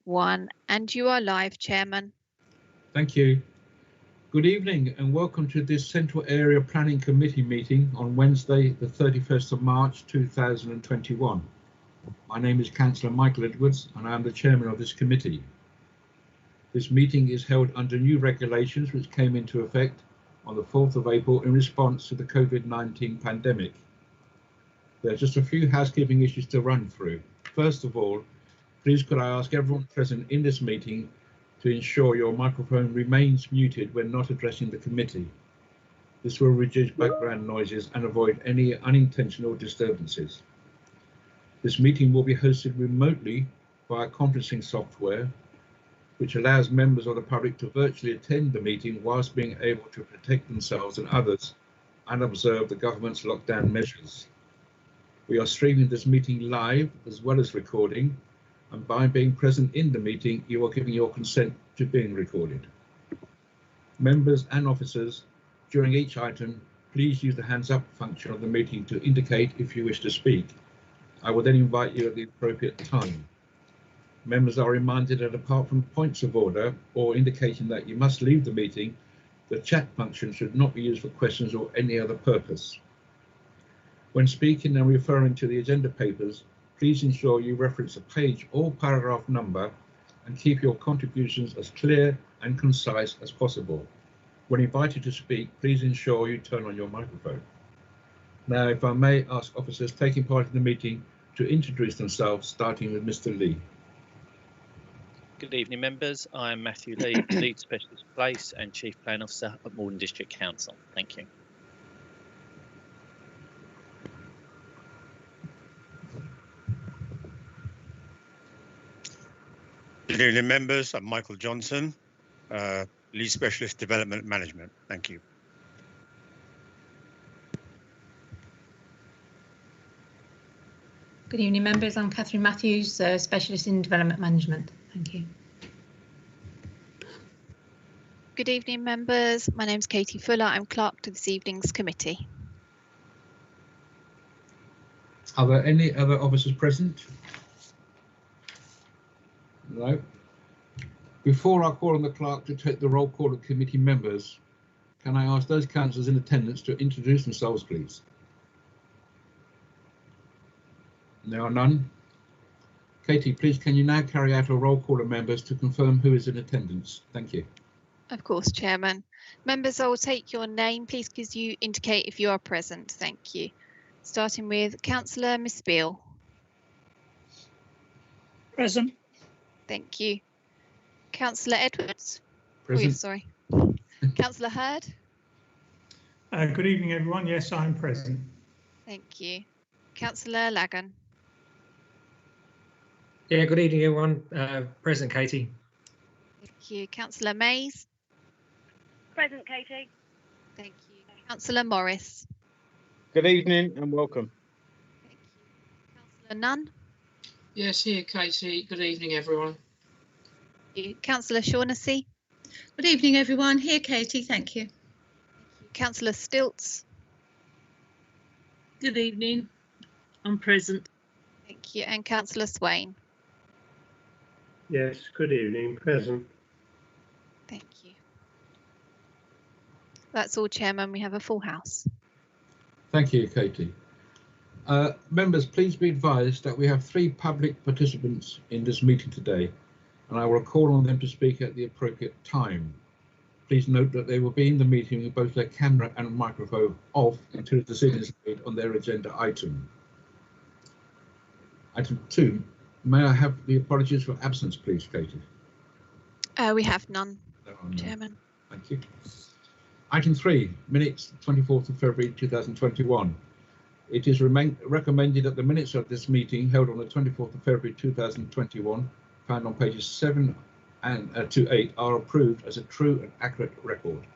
1, and you are live, Chairman. Thank you. Good evening and welcome to this Central Area Planning Committee meeting on Wednesday, the 31st of March 2021. My name is Councillor Michael Edwards and I am the Chairman of this committee. This meeting is held under new regulations which came into effect on the 4th of April in response to the COVID-19 pandemic. There are just a few housekeeping issues to run through. First of all, please could I ask everyone present in this meeting to ensure your microphone remains muted when not addressing the committee. This will reduce background noises and avoid any unintentional disturbances. This meeting will be hosted remotely via conferencing software, which allows members of the public to virtually attend the meeting whilst being able to protect themselves and others and observe the government's lockdown measures. We are streaming this meeting live as well as recording, and by being present in the meeting, you are giving your consent to being recorded. Members and officers, during each item, please use the hands up function of the meeting to indicate if you wish to speak. I will then invite you at the appropriate time. Members are reminded that apart from points of order or indicating that you must leave the meeting, the chat function should not be used for questions or any other purpose. When speaking and referring to the agenda papers, please ensure you reference a page or paragraph number and keep your contributions as clear and concise as possible. When invited to speak, please ensure you turn on your microphone. Now, if I may ask officers taking part in the meeting to introduce themselves, starting with Mr. Lee. Good evening, members. I'm Matthew Lee, Lead Specialist Place and Chief Plan Officer at Maldon District Council. Thank you. Good evening, members. I'm Michael Johnson, Lead Specialist Development Management. Thank you. Good evening, members. I'm Catherine Matthews, Specialist in Development Management. Thank you. Good evening, members. My name's Katie Fuller. I'm Clerk to this evening's committee. Are there any other officers present? No. Before I call on the clerk to take the roll call of committee members, can I ask those councillors in attendance to introduce themselves, please? There are none. Katie, please can you now carry out a roll call of members to confirm who is in attendance? Thank you. Of course, Chairman. Members, I will take your name. Please could you indicate if you are present? Thank you. Starting with Councillor Miss Beale. Present. Thank you. Councillor Edwards. Present. Oh, sorry. Councillor Hurd. Good evening, everyone. Yes, I'm present. Thank you. Councillor Lagan. Yeah, good evening, everyone. Present, Katie. Thank you. Councillor Mays. Present, Katie. Thank you. Councillor Morris. Good evening and welcome. Thank you. Councillor Nunn. Yes, here, Katie. Good evening, everyone. Thank you. Councillor Shaughnessy. Good evening, everyone. Here, Katie. Thank you. Thank you. Councillor Stilts. Good evening. I'm present. Thank you. And Councillor Swain. Yes, good evening. Present. Thank you. That's all, Chairman. We have a full house. Thank you, Katie. Members, please be advised that we have 3 public participants in this meeting today, and I will call on them to speak at the appropriate time. Please note that they will be in the meeting with both their camera and microphone off until the decision is made on their agenda item. Item 2, may I have the apologies for absence, please, Katie? We have none, Chairman. Thank you. Item 3, minutes 24th of February 2021. It is recommended that the minutes of this meeting held on the 24th of February 2021, found on pages 7 and to 8, are approved as a true and accurate record.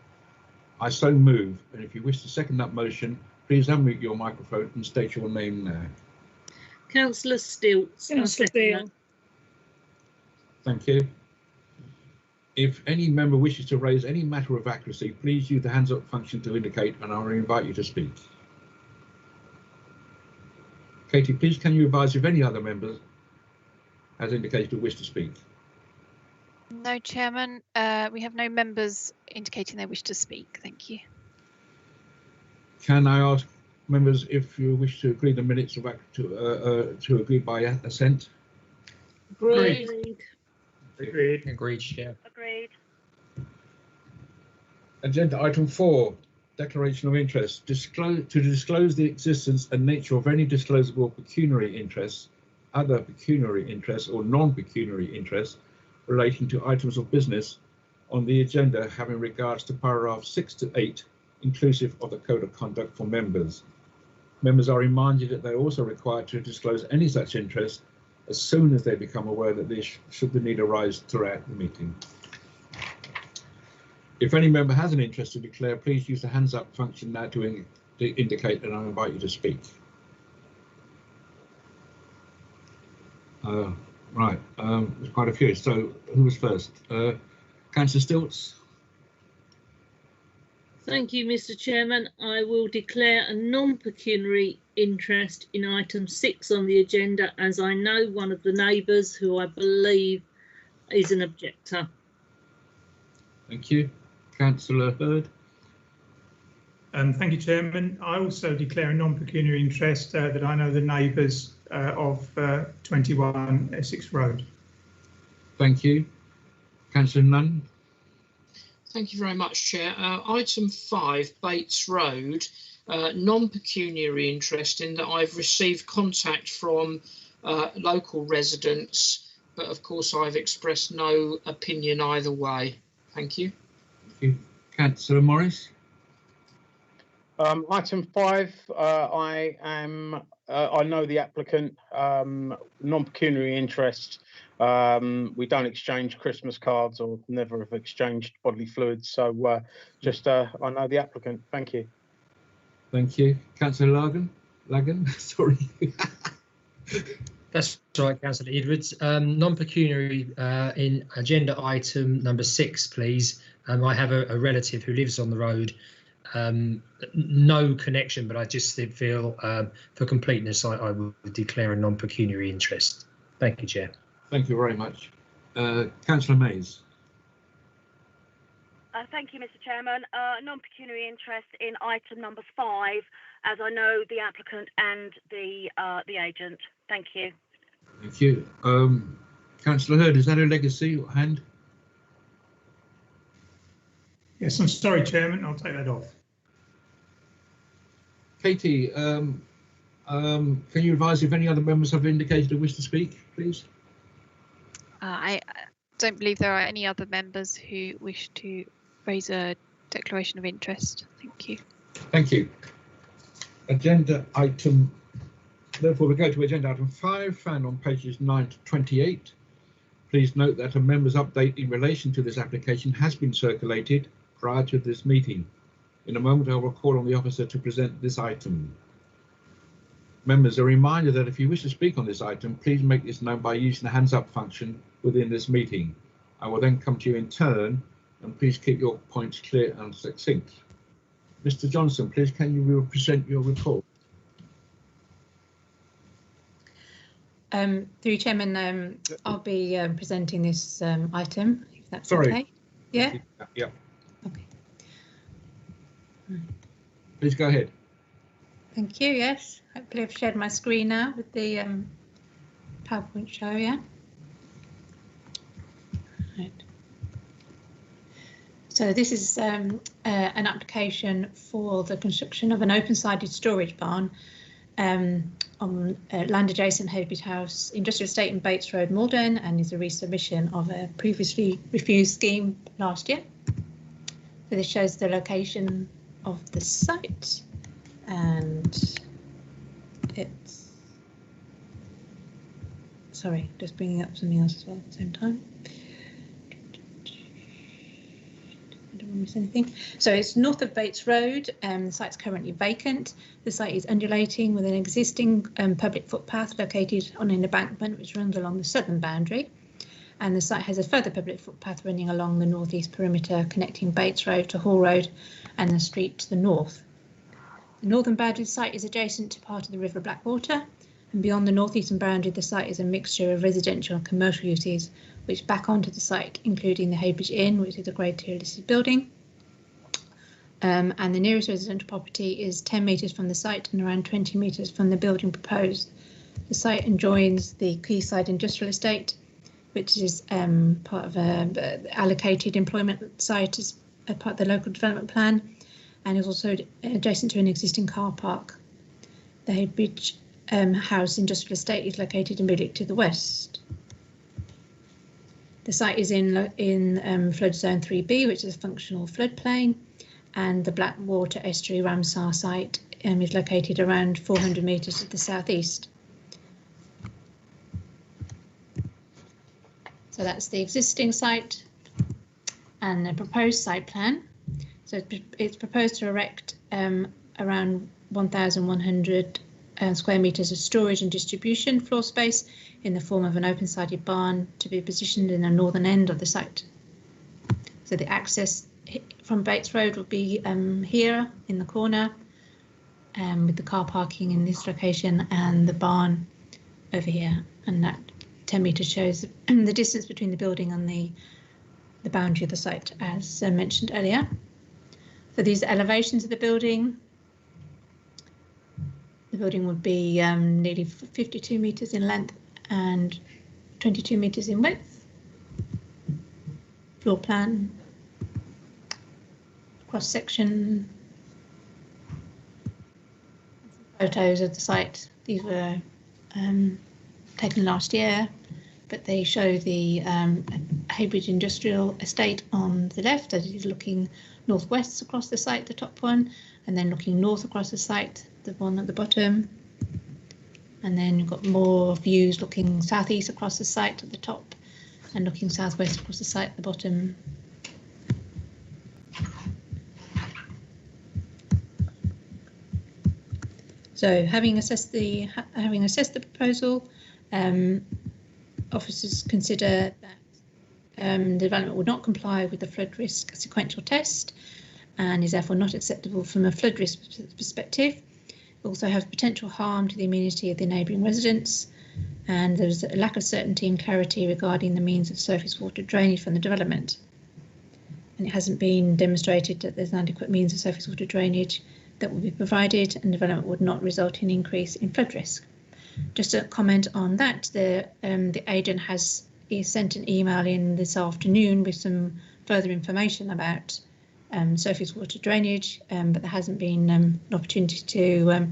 I so move, and if you wish to second that motion, please unmute your microphone and state your name now. Councillor Stilts. Councillor Beale. Thank you. If any member wishes to raise any matter of accuracy, please use the hands up function to indicate, and I will invite you to speak. Katie, please can you advise if any other members has indicated a wish to speak? No, Chairman. We have no members indicating they wish to speak. Thank you. Can I ask members if you wish to agree the minutes of to agree by assent? Agreed. Agreed. Agreed, Chair. Agreed. Agenda item 4, declaration of interest. To disclose the existence and nature of any disclosable pecuniary interests, other pecuniary interests or non-pecuniary interests relating to items of business on the agenda having regards to paragraphs 6 to 8, inclusive of the Code of Conduct for members. Members are reminded that they're also required to disclose any such interest as soon as they become aware that this should the need arise throughout the meeting. If any member has an interest to declare, please use the hands up function now to indicate, and I invite you to speak. Right, there's quite a few. So who was first? Councillor Stilts. Thank you, Mr. Chairman. I will declare a non-pecuniary interest in item 6 on the agenda, as I know one of the neighbours who I believe is an objector. Thank you. Councillor Hurd. Thank you, Chairman. I also declare a non-pecuniary interest that I know the neighbours of 21 Essex Road. Thank you. Councillor Nunn. Thank you very much, Chair. Item 5, Bates Road, non-pecuniary interest in that I've received contact from local residents, but of course I've expressed no opinion either way. Thank you. Thank you. Councillor Morris. Item 5, I know the applicant, non-pecuniary interest. We don't exchange Christmas cards or never have exchanged bodily fluids. So I know the applicant. Thank you. Thank you. Councillor Lagan, sorry. That's right, Councillor Edwards. Non-pecuniary in agenda item number 6, please. I have a relative who lives on the road. No connection, but I just feel for completeness I would declare a non-pecuniary interest. Thank you, Chair. Thank you very much. Councillor Mays. Thank you, Mr. Chairman. Non-pecuniary interest in item number 5, as I know the applicant and the agent. Thank you. Thank you. Councillor Hurd, is that a legacy hand? Yes, I'm sorry, Chairman. I'll take that off. Katie, can you advise if any other members have indicated a wish to speak, please? I don't believe there are any other members who wish to raise a declaration of interest. Thank you. Thank you. Agenda item, therefore we go to agenda item 5, found on pages 9 to 28. Please note that a member's update in relation to this application has been circulated prior to this meeting. In a moment, I will call on the officer to present this item. Members, a reminder that if you wish to speak on this item, please make this known by using the hands up function within this meeting. I will then come to you in turn, and please keep your points clear and succinct. Mr. Johnson, please can you present your report? Through Chairman, I'll be presenting this item, if that's Sorry. okay. Yeah? Yeah. Okay. Please go ahead. Thank you, yes. Hopefully I've shared my screen now with the PowerPoint show, yeah? Right. So this is an application for the construction of an open-sided storage barn on land adjacent Heybridge House, Industrial Estate in Bates Road, Maldon, and is a resubmission of a previously refused scheme last year. So this shows the location of the site, and it's, sorry, just bringing up something else as well at the same time. I don't want to miss anything. So it's north of Bates Road, the site's currently vacant. The site is undulating with an existing public footpath located on an embankment which runs along the southern boundary. And the site has a further public footpath running along the northeast perimeter connecting Bates Road to Hall Road and the street to the north. The northern boundary site is adjacent to part of the River Blackwater, And beyond the northeastern boundary, the site is a mixture of residential and commercial uses, which back onto the site, including the Heybridge Inn, which is a Grade 2 listed building. And the nearest residential property is 10 metres from the site and around 20 metres from the building proposed. The site adjoins the Quayside Industrial Estate, which is part of a allocated employment site as part of the local development plan, and is also adjacent to an existing car park. The Heybridge House Industrial Estate is located immediately to the west. The site is in flood zone 3B, which is a functional floodplain, and the Blackwater Estuary Ramsar site is located around 400 metres to the southeast. So that's the existing site and the proposed site plan. So it's proposed to erect around 1,100 square metres of storage and distribution floor space in the form of an open-sided barn to be positioned in the northern end of the site. So the access from Bates Road will be here in the corner, with the car parking in this location and the barn over here, and that 10 metres shows the distance between the building and the boundary of the site, as mentioned earlier. So these are elevations of the building. The building would be nearly 52 metres in length and 22 metres in width. Floor plan, cross section, photos of the site. These were taken last year, but they show the Heybridge Industrial Estate on the left, as it is looking northwest across the site, the top one, and then looking north across the site, the one at the bottom. And then you've got more views looking southeast across the site at the top and looking southwest across the site at the bottom. So having assessed the proposal, officers consider that the development would not comply with the flood risk sequential test and is therefore not acceptable from a flood risk perspective. It also has potential harm to the amenity of the neighbouring residents, and there's a lack of certainty and clarity regarding the means of surface water drainage from the development. And it hasn't been demonstrated that there's an adequate means of surface water drainage that will be provided, and development would not result in increase in flood risk. Just a comment on that, the agent has sent an email in this afternoon with some further information about surface water drainage, but there hasn't been an opportunity to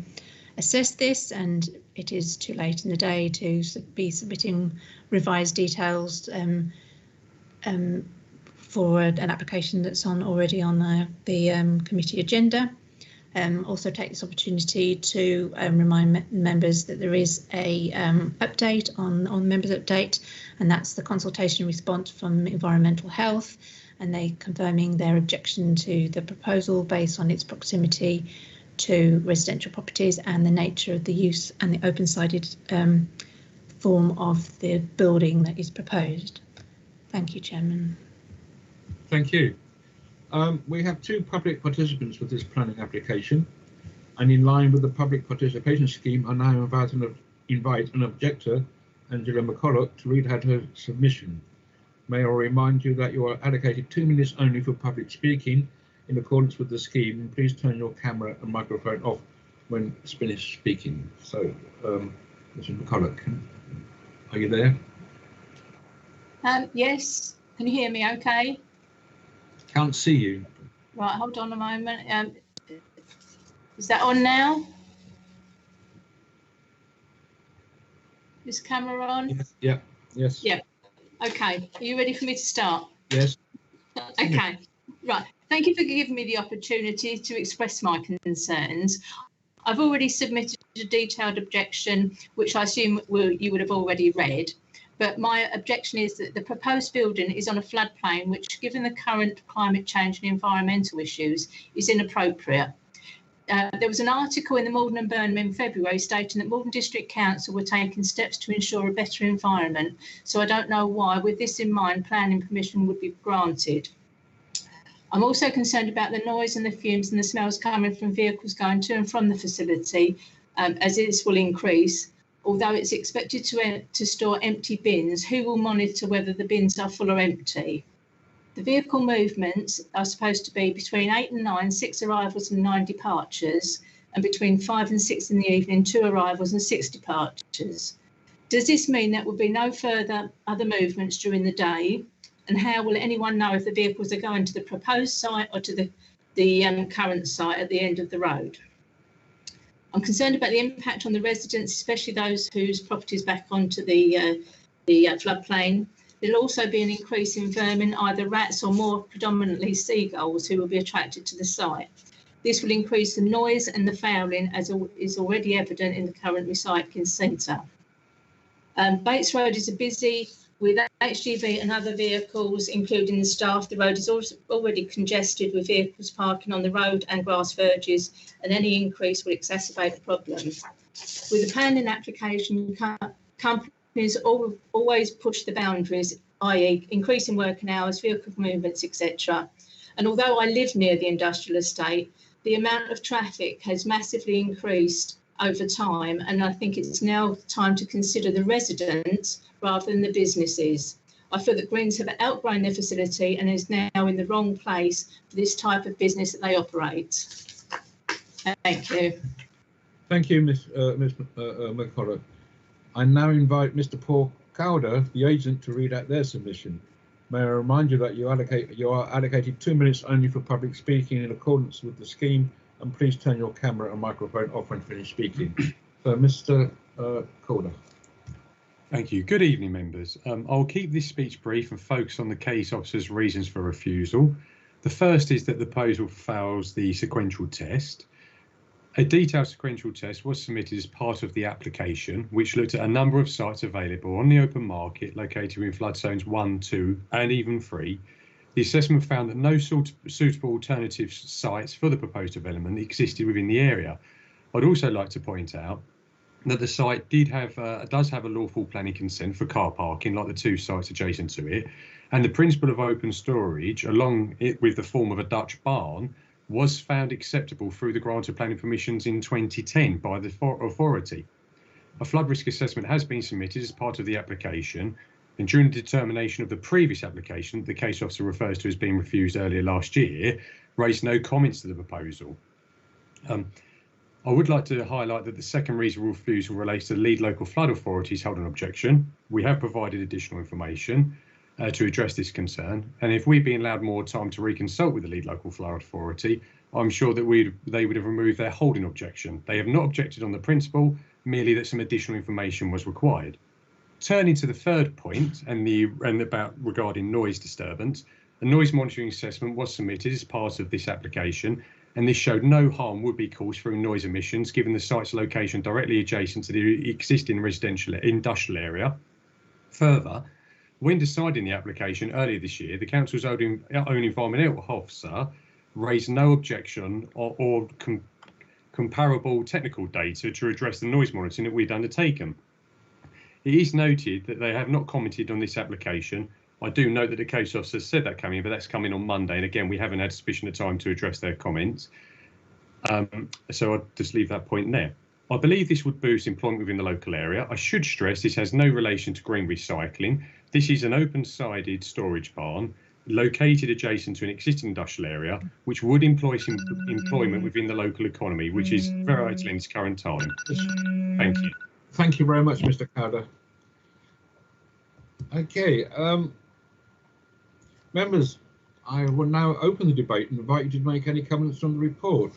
assess this, and it is too late in the day to be submitting revised details for an application that's already on the committee agenda. Also take this opportunity to remind members that there is a update on members update, and that's the consultation response from Environmental Health, and they confirming their objection to the proposal based on its proximity to residential properties and the nature of the use and the open-sided form of the building that is proposed. Thank you, Chairman. Thank you. We have two public participants for this planning application, and in line with the public participation scheme, I now invite an objector, Angela McCulloch, to read out her submission. May I remind you that you are allocated 2 minutes only for public speaking in accordance with the scheme. Please turn your camera and microphone off when finished speaking. So, Mrs. McCulloch, are you there? Yes, can you hear me okay? Can't see you. Right, hold on a moment. Is that on now? Is camera on? Yes. Yeah. Yes. Yeah. Okay. Are you ready for me to start? Yes. Okay. Right. Thank you for giving me the opportunity to express my concerns. I've already submitted a detailed objection, which I assume you would have already read. But my objection is that the proposed building is on a floodplain, which, given the current climate change and environmental issues, is inappropriate. There was an article in the Maldon and Burnham in February stating that Maldon District Council were taking steps to ensure a better environment. So I don't know why, with this in mind, planning permission would be granted. I'm also concerned about the noise and the fumes and the smells coming from vehicles going to and from the facility, as this will increase. Although it's expected to store empty bins, who will monitor whether the bins are full or empty? The vehicle movements are supposed to be between 8 and 9, 6 arrivals and 9 departures, and between 5 and 6 in the evening, 2 arrivals and 6 departures. Does this mean there will be no further other movements during the day? And how will anyone know if the vehicles are going to the proposed site or to the current site at the end of the road? I'm concerned about the impact on the residents, especially those whose properties back onto the floodplain. There'll also be an increase in vermin, either rats or more predominantly seagulls, who will be attracted to the site. This will increase the noise and the fouling, as is already evident in the current recycling centre. Bates Road is busy with HGV and other vehicles, including the staff. The road is already congested with vehicles parking on the road and grass verges, and any increase will exacerbate the problem. With the planning application, companies always push the boundaries, i.e. increasing working hours, vehicle movements, etc. And although I live near the industrial estate, the amount of traffic has massively increased over time, and I think it's now time to consider the residents rather than the businesses. I feel that Greens have outgrown their facility and is now in the wrong place for this type of business that they operate. Thank you. Thank you, Ms. McCullough. I now invite Mr. Paul Cowder, the agent, to read out their submission. May I remind you that you are allocated 2 minutes only for public speaking in accordance with the scheme, and please turn your camera and microphone off when finished speaking. So, Mr. Calder. Thank you. Good evening, members. I'll keep this speech brief and focus on the case officer's reasons for refusal. The first is that the proposal fails the sequential test. A detailed sequential test was submitted as part of the application, which looked at a number of sites available on the open market located in flood zones 1, 2 and even 3. The assessment found that no suitable alternative sites for the proposed development existed within the area. I'd also like to point out that the site does have a lawful planning consent for car parking, like the 2 sites adjacent to it, and the principle of open storage, along with the form of a Dutch barn, was found acceptable through the grant of planning permissions in 2010 by the authority. A flood risk assessment has been submitted as part of the application, and during the determination of the previous application, the case officer refers to as being refused earlier last year, raised no comments to the proposal. I would like to highlight that the second reasonable refusal relates to the lead local flood authorities hold an objection. We have provided additional information to address this concern, and if we'd been allowed more time to reconsult with the lead local flood authority, I'm sure that they would have removed their holding objection. They have not objected on the principle, merely that some additional information was required. Turning to the third point regarding noise disturbance, a noise monitoring assessment was submitted as part of this application, and this showed no harm would be caused through noise emissions given the site's location directly adjacent to the existing residential industrial area. Further, when deciding the application earlier this year, the council's own environmental officer raised no objection or comparable technical data to address the noise monitoring that we'd undertaken. It is noted that they have not commented on this application. I do note that the case officer said that coming, but that's coming on Monday, and again, we haven't had sufficient time to address their comments. So I'll just leave that point there. I believe this would boost employment within the local area. I should stress this has no relation to green recycling. This is an open-sided storage barn located adjacent to an existing industrial area, which would employ some employment within the local economy, which is very vital in its current time. Thank you. Thank you very much, Mr. Cowder. Okay, members, I will now open the debate and invite you to make any comments on the report.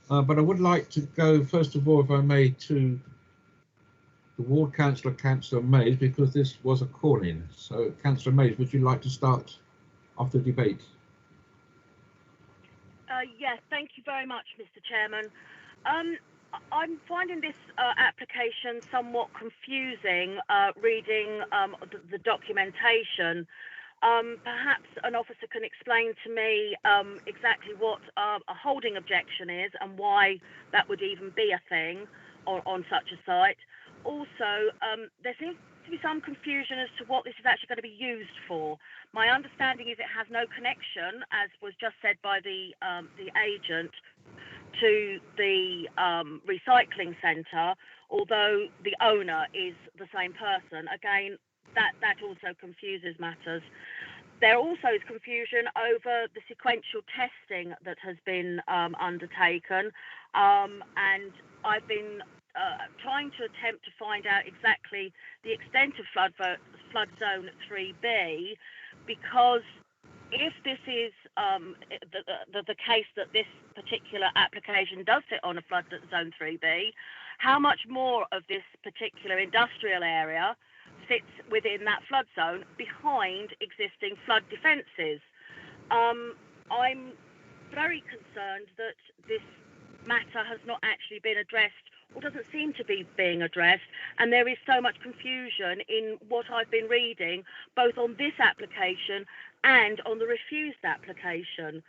But I would like to go, first of all, if I may, to the Ward Councillor, Councillor Mays, because this was a call-in. So, Councillor Mays, would you like to start off the debate? Yes, thank you very much, Mr. Chairman. I'm finding this application somewhat confusing, reading the documentation. Perhaps an officer can explain to me exactly what a holding objection is and why that would even be a thing on such a site. Also, there seems to be some confusion as to what this is actually going to be used for. My understanding is it has no connection, as was just said by the agent, to the recycling centre, although the owner is the same person. Again, that also confuses matters. There also is confusion over the sequential testing that has been undertaken, and I've been trying to attempt to find out exactly the extent of flood zone 3B, because if this is the case that this particular application does sit on a flood zone 3B, how much more of this particular industrial area sits within that flood zone behind existing flood defences? I'm very concerned that this matter has not actually been addressed, or doesn't seem to be being addressed, and there is so much confusion in what I've been reading, both on this application and on the refused application.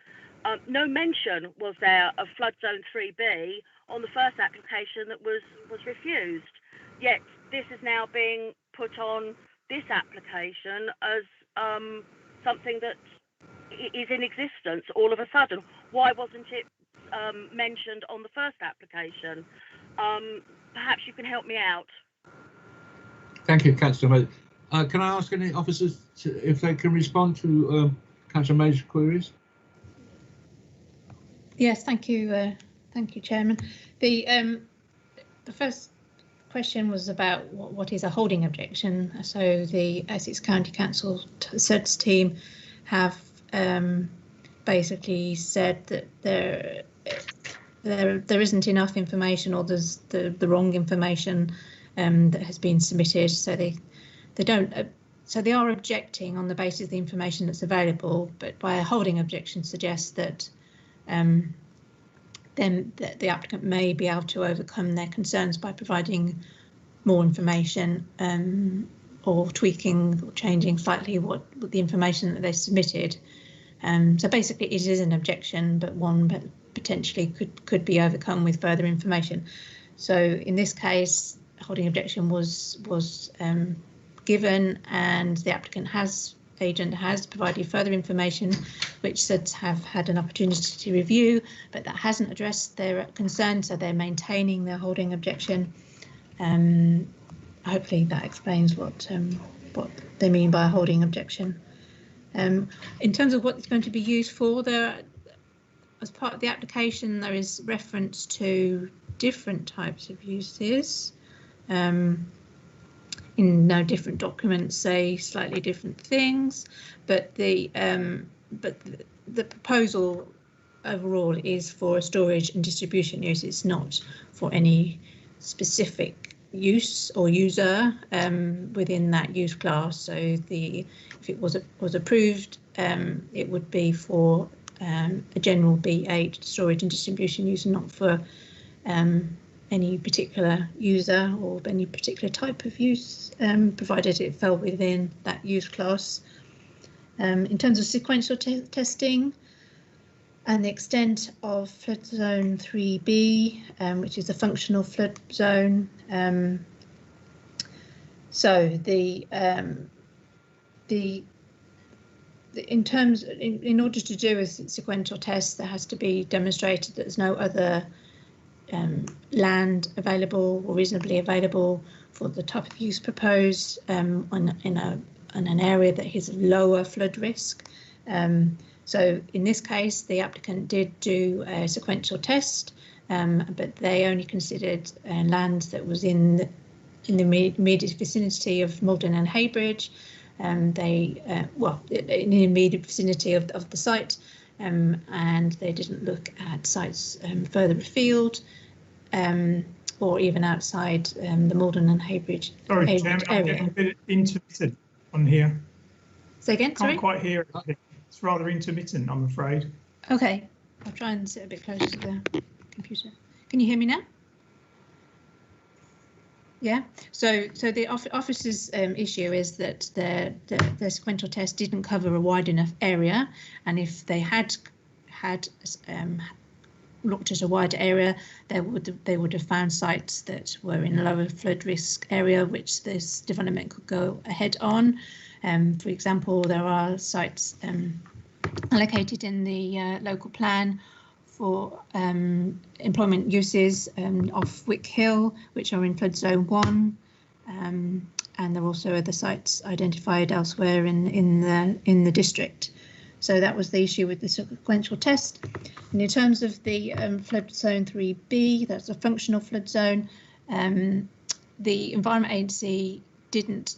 No mention was there of flood zone 3B on the first application that was refused, yet this is now being put on this application as something that is in existence all of a sudden. Why wasn't it mentioned on the first application? Perhaps you can help me out. Thank you, Councillor May. Can I ask any officers if they can respond to Councillor May's queries? Yes, thank you, Chairman. The first question was about what is a holding objection. So the Essex County Council SEDS team have basically said that there isn't enough information, or there's the wrong information that has been submitted. So they don't. So they are objecting on the basis of the information that's available, but by a holding objection suggests that then the applicant may be able to overcome their concerns by providing more information or tweaking or changing slightly what the information that they submitted. So basically it is an objection, but one that potentially could be overcome with further information. So in this case, holding objection was given, and the agent has provided further information which SEDS have had an opportunity to review, but that hasn't addressed their concern, so they're maintaining their holding objection. Hopefully that explains what they mean by a holding objection. In terms of what it's going to be used for, as part of the application there is reference to different types of uses. In no different documents say slightly different things, but the proposal overall is for a storage and distribution use. It's not for any specific use or user within that use class. So if it was approved, it would be for a general B8 storage and distribution use, not for any particular user or any particular type of use, provided it fell within that use class. In terms of sequential testing and the extent of flood zone 3B, which is a functional flood zone, so in order to do a sequential test, there has to be demonstrated that there's no other land available or reasonably available for the type of use proposed in an area that has lower flood risk. So in this case, the applicant did do a sequential test, but they only considered land that was in the immediate vicinity of Maldon and Heybridge. In the immediate vicinity of the site, and they didn't look at sites further afield or even outside the Maldon and Heybridge area. Chairman, I'm getting a bit intermittent on here. Say again, sorry? Can't quite hear it. It's rather intermittent, I'm afraid. Okay, I'll try and sit a bit closer to the computer. Can you hear me now? Yeah, so the officer's issue is that the sequential test didn't cover a wide enough area, and if they had looked at a wider area, they would have found sites that were in a lower flood risk area, which this development could go ahead on. For example, there are sites allocated in the local plan for employment uses off Wick Hill, which are in flood zone 1, and there are also other sites identified elsewhere in the district. So that was the issue with the sequential test. And in terms of the flood zone 3B, that's a functional flood zone. The Environment Agency didn't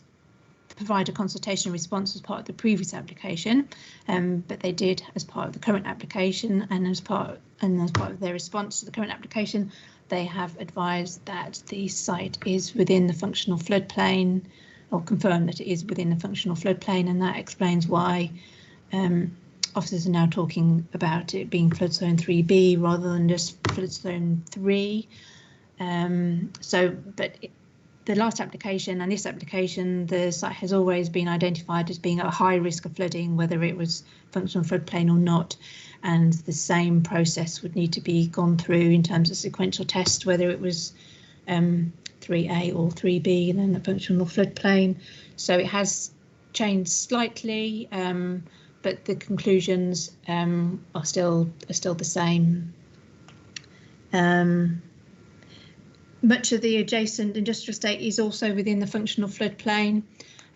provide a consultation response as part of the previous application, but they did as part of the current application, and as part of their response to the current application, they have advised that the site is within the functional floodplain, or confirmed that it is within the functional floodplain, and that explains why officers are now talking about it being flood zone 3B rather than just flood zone 3. The last application and this application, the site has always been identified as being at a high risk of flooding, whether it was functional floodplain or not. And the same process would need to be gone through in terms of sequential test, whether it was 3A or 3B and then the functional floodplain. So it has changed slightly, but the conclusions are still the same. Much of the adjacent industrial estate is also within the functional floodplain,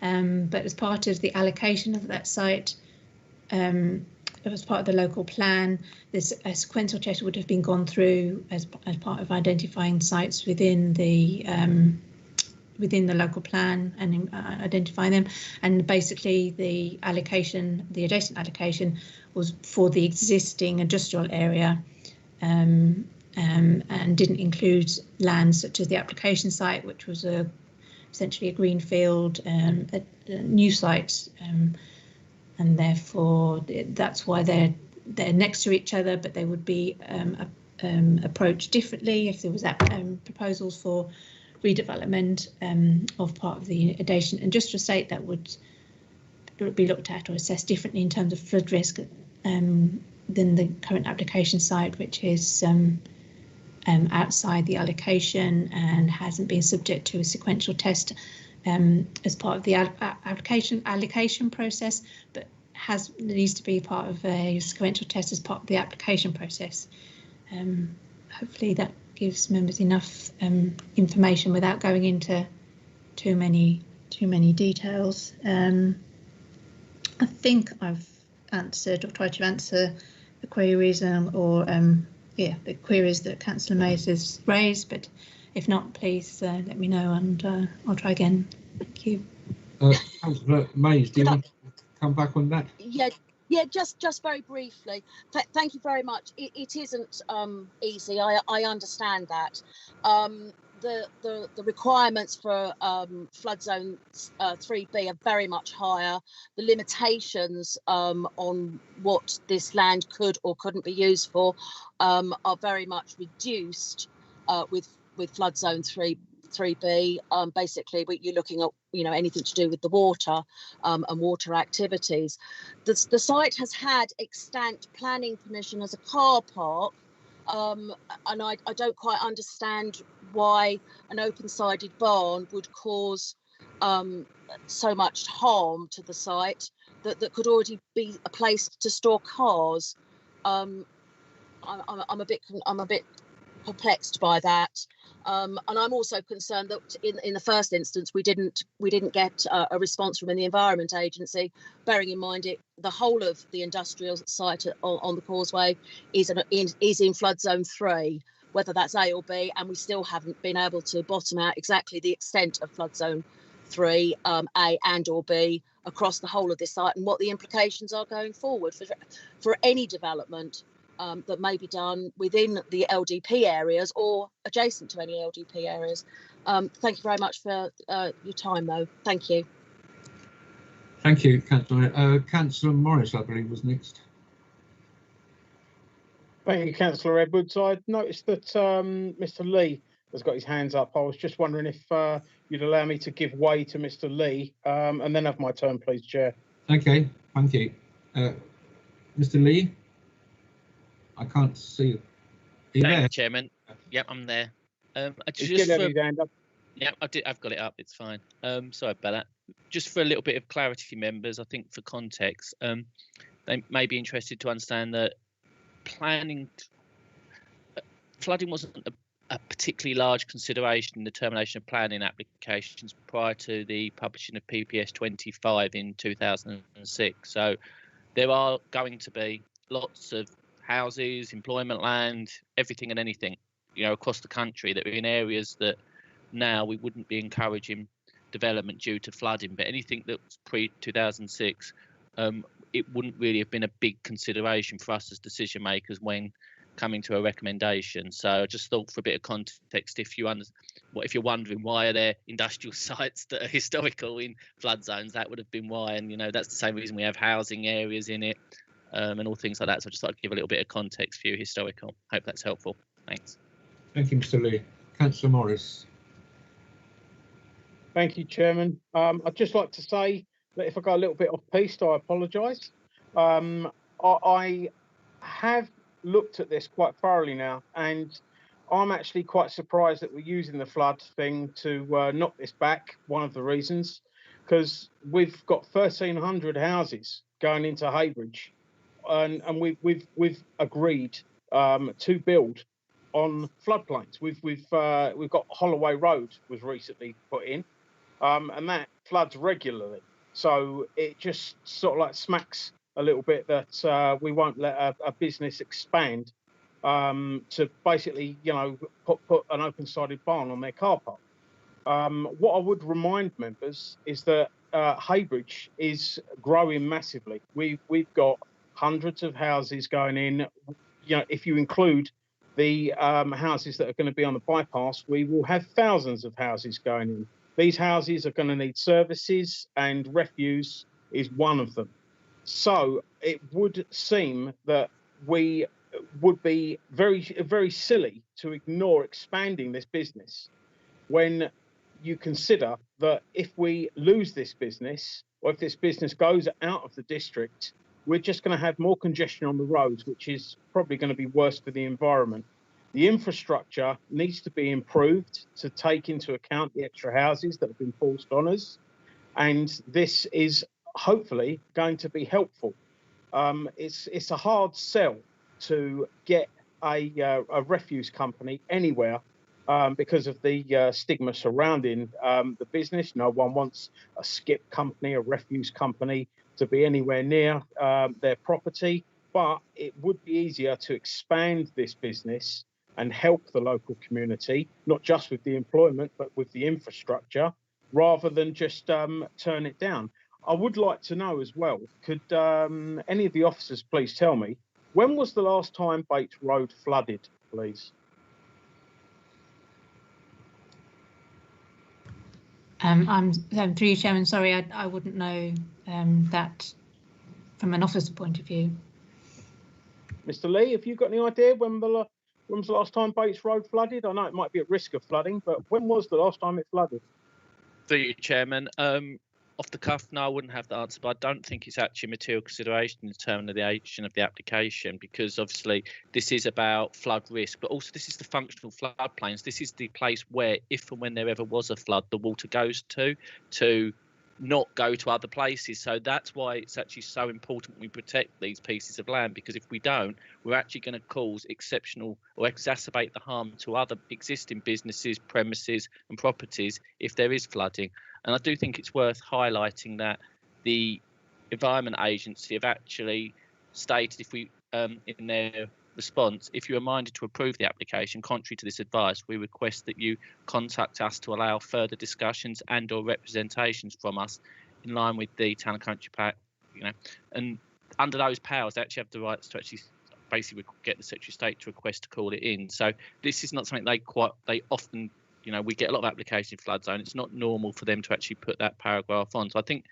but as part of the allocation of that site, as part of the local plan, this a sequential test would have been gone through as part of identifying sites within the local plan and identifying them. And basically, the adjacent allocation was for the existing industrial area. And didn't include land such as the application site, which was essentially a greenfield, a new site, and therefore that's why they're next to each other, but they would be approached differently if there was proposals for redevelopment of part of the adjacent industrial estate. That would be looked at or assessed differently in terms of flood risk than the current application site, which is outside the allocation and hasn't been subject to a sequential test as part of the allocation process, but needs to be part of a sequential test as part of the application process. Hopefully that gives members enough information without going into too many details. I think I've answered or tried to answer the queries the queries that Councillor Mays has raised, but if not, please let me know and I'll try again. Thank you. Councillor Mays, do you want to come back on that? Yeah, just very briefly. Thank you very much. It isn't easy. I understand that. The requirements for flood zone 3B are very much higher. The limitations on what this land could or couldn't be used for are very much reduced with flood zone 3B. Basically, you're looking at anything to do with the water and water activities. The site has had extant planning permission as a car park. And I don't quite understand why an open-sided barn would cause so much harm to the site that could already be a place to store cars. I'm a bit perplexed by that, and I'm also concerned that in the first instance we didn't get a response from the Environment Agency, bearing in mind the whole of the industrial site on the causeway is in flood zone 3, whether that's A or B, and we still haven't been able to bottom out exactly the extent of flood zone 3, A and or B, across the whole of this site, and what the implications are going forward for any development that may be done within the LDP areas or adjacent to any LDP areas. Thank you very much for your time, though. Thank you. Thank you, Councillor. Councillor Morris, I believe, was next. Thank you, Councillor Edwards. I noticed that Mr. Lee has got his hands up. I was just wondering if you'd allow me to give way to Mr. Lee and then have my turn, please, Chair. Okay, thank you. Mr. Lee? I can't see you. Thank you, Chairman. Yep, I'm there. Yeah, I've got it up. It's fine. Sorry about that. Just for a little bit of clarity for members, I think for context, they may be interested to understand that planning flooding wasn't a particularly large consideration in the termination of planning applications prior to the publishing of PPS 25 in 2006. So there are going to be lots of houses, employment land, everything and anything, across the country that are in areas that now we wouldn't be encouraging development due to flooding. But anything that was pre-2006, it wouldn't really have been a big consideration for us as decision makers when coming to a recommendation. So I just thought, for a bit of context, if you're wondering why are there industrial sites that are historical in flood zones, that would have been why. And that's the same reason we have housing areas in it, and all things like that. So I just thought I'd give a little bit of context for you historical. Hope that's helpful. Thanks. Thank you, Mr. Lee. Councillor Morris. Thank you, Chairman. I'd just like to say that if I got a little bit off piste, I apologise. I have looked at this quite thoroughly now, and I'm actually quite surprised that we're using the flood thing to knock this back. One of the reasons, because we've got 1,300 houses going into Heybridge, and we've agreed to build on floodplains. We've got Holloway Road was recently put in, and that floods regularly. So it just sort of like smacks a little bit that we won't let a business expand to basically, put an open-sided barn on their car park. What I would remind members is that Heybridge is growing massively. We've got hundreds of houses going in. If you include the houses that are going to be on the bypass, we will have thousands of houses going in. These houses are going to need services, and refuse is one of them. So it would seem that we would be very, very silly to ignore expanding this business when you consider that if we lose this business, or if this business goes out of the district, we're just going to have more congestion on the roads, which is probably going to be worse for the environment. The infrastructure needs to be improved to take into account the extra houses that have been forced on us, and this is hopefully going to be helpful. It's a hard sell to get a refuse company anywhere because of the stigma surrounding the business. No one wants a skip company, a refuse company, to be anywhere near their property, but it would be easier to expand this business and help the local community, not just with the employment, but with the infrastructure, rather than just turn it down. I would like to know as well, could any of the officers please tell me, when was the last time Bates Road flooded, please? I'm through you, Chairman. Sorry, I wouldn't know that from an officer point of view. Mr. Lee, have you got any idea when was the last time Bates Road flooded? I know it might be at risk of flooding, but when was the last time it flooded? Through you, Chairman. Off the cuff, no, I wouldn't have the answer, but I don't think it's actually a material consideration in determination of the application, because obviously this is about flood risk, but also this is the functional floodplains. This is the place where, if and when there ever was a flood, the water goes to not go to other places. So that's why it's actually so important we protect these pieces of land, because if we don't, we're actually going to cause exceptional or exacerbate the harm to other existing businesses, premises and properties if there is flooding. And I do think it's worth highlighting that the Environment Agency have actually stated, if we in their response, if you are minded to approve the application, contrary to this advice, we request that you contact us to allow further discussions and or representations from us in line with the Town and Country Pact, and under those powers they actually have the rights to actually basically get the Secretary of State to request to call it in. So this is not something they often, we get a lot of applications in flood zone. It's not normal for them to actually put that paragraph on. So I think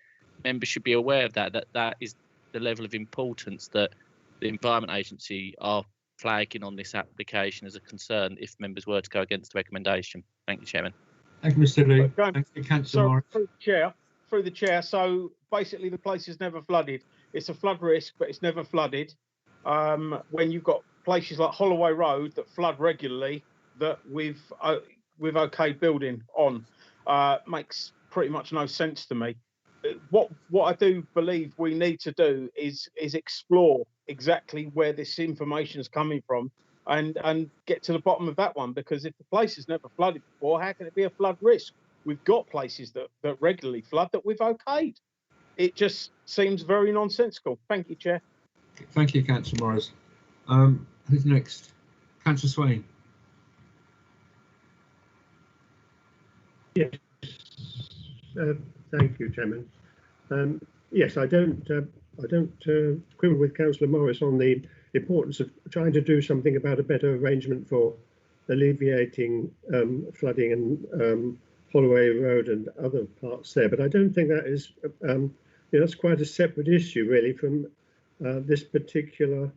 members should be aware of that is the level of importance that the Environment Agency are flagging on this application as a concern if members were to go against the recommendation. Thank you, Chairman. Thank you, Mr. Lee. Thank you, Councillor Morris. Through the chair. So basically, the place is never flooded. It's a flood risk, but it's never flooded. When you've got places like Holloway Road that flood regularly, that we've okay building on, makes pretty much no sense to me. What I do believe we need to do is explore exactly where this information is coming from, and get to the bottom of that one, because if the place has never flooded before, how can it be a flood risk? We've got places that regularly flood that we've okayed. It just seems very nonsensical. Thank you, Chair. Thank you, Councillor Morris. Who's next? Councillor Swain. Yes, thank you, Chairman. Yes, I don't quibble with Councillor Morris on the importance of trying to do something about a better arrangement for alleviating flooding and Holloway Road and other parts there. But I don't think that is, that's quite a separate issue really from this particular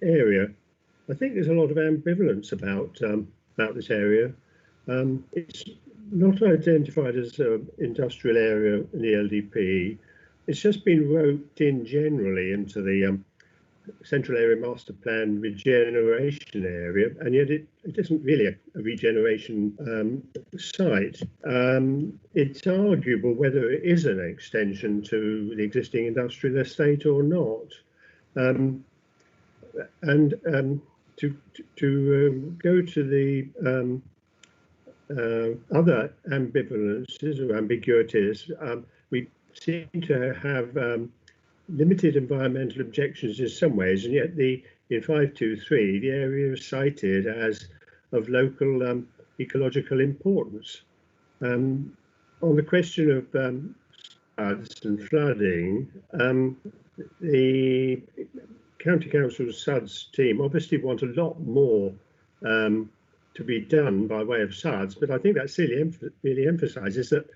area. I think there's a lot of ambivalence about this area. It's not identified as an industrial area in the LDP. It's just been roped in generally into the Central Area Master Plan regeneration area, and yet it isn't really a regeneration site. It's arguable whether it is an extension to the existing industrial estate or not. To go to the other ambivalences or ambiguities, we seem to have limited environmental objections in some ways, and yet in 523 the area is cited as of local ecological importance. On the question of floods and flooding, the County Council SUDS team obviously want a lot more to be done by way of SUDS, but I think that really emphasises that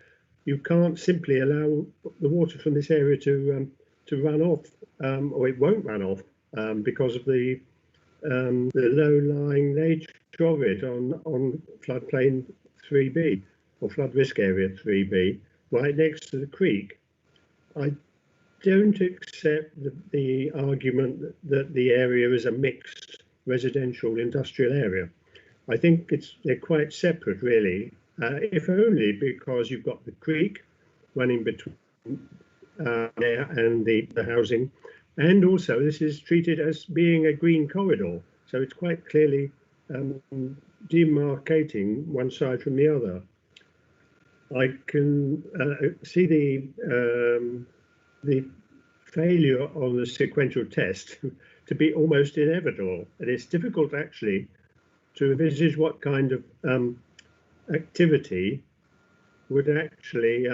you can't simply allow the water from this area to run off, or it won't run off because of the low-lying nature of it on floodplain 3B or flood risk area 3B, right next to the creek. I don't accept the argument that the area is a mixed residential industrial area. I think they're quite separate, really, if only because you've got the creek running between there and the housing, and also this is treated as being a green corridor, so it's quite clearly demarcating one side from the other. I can see the failure on the sequential test to be almost inevitable, and it's difficult actually to envisage what kind of activity would actually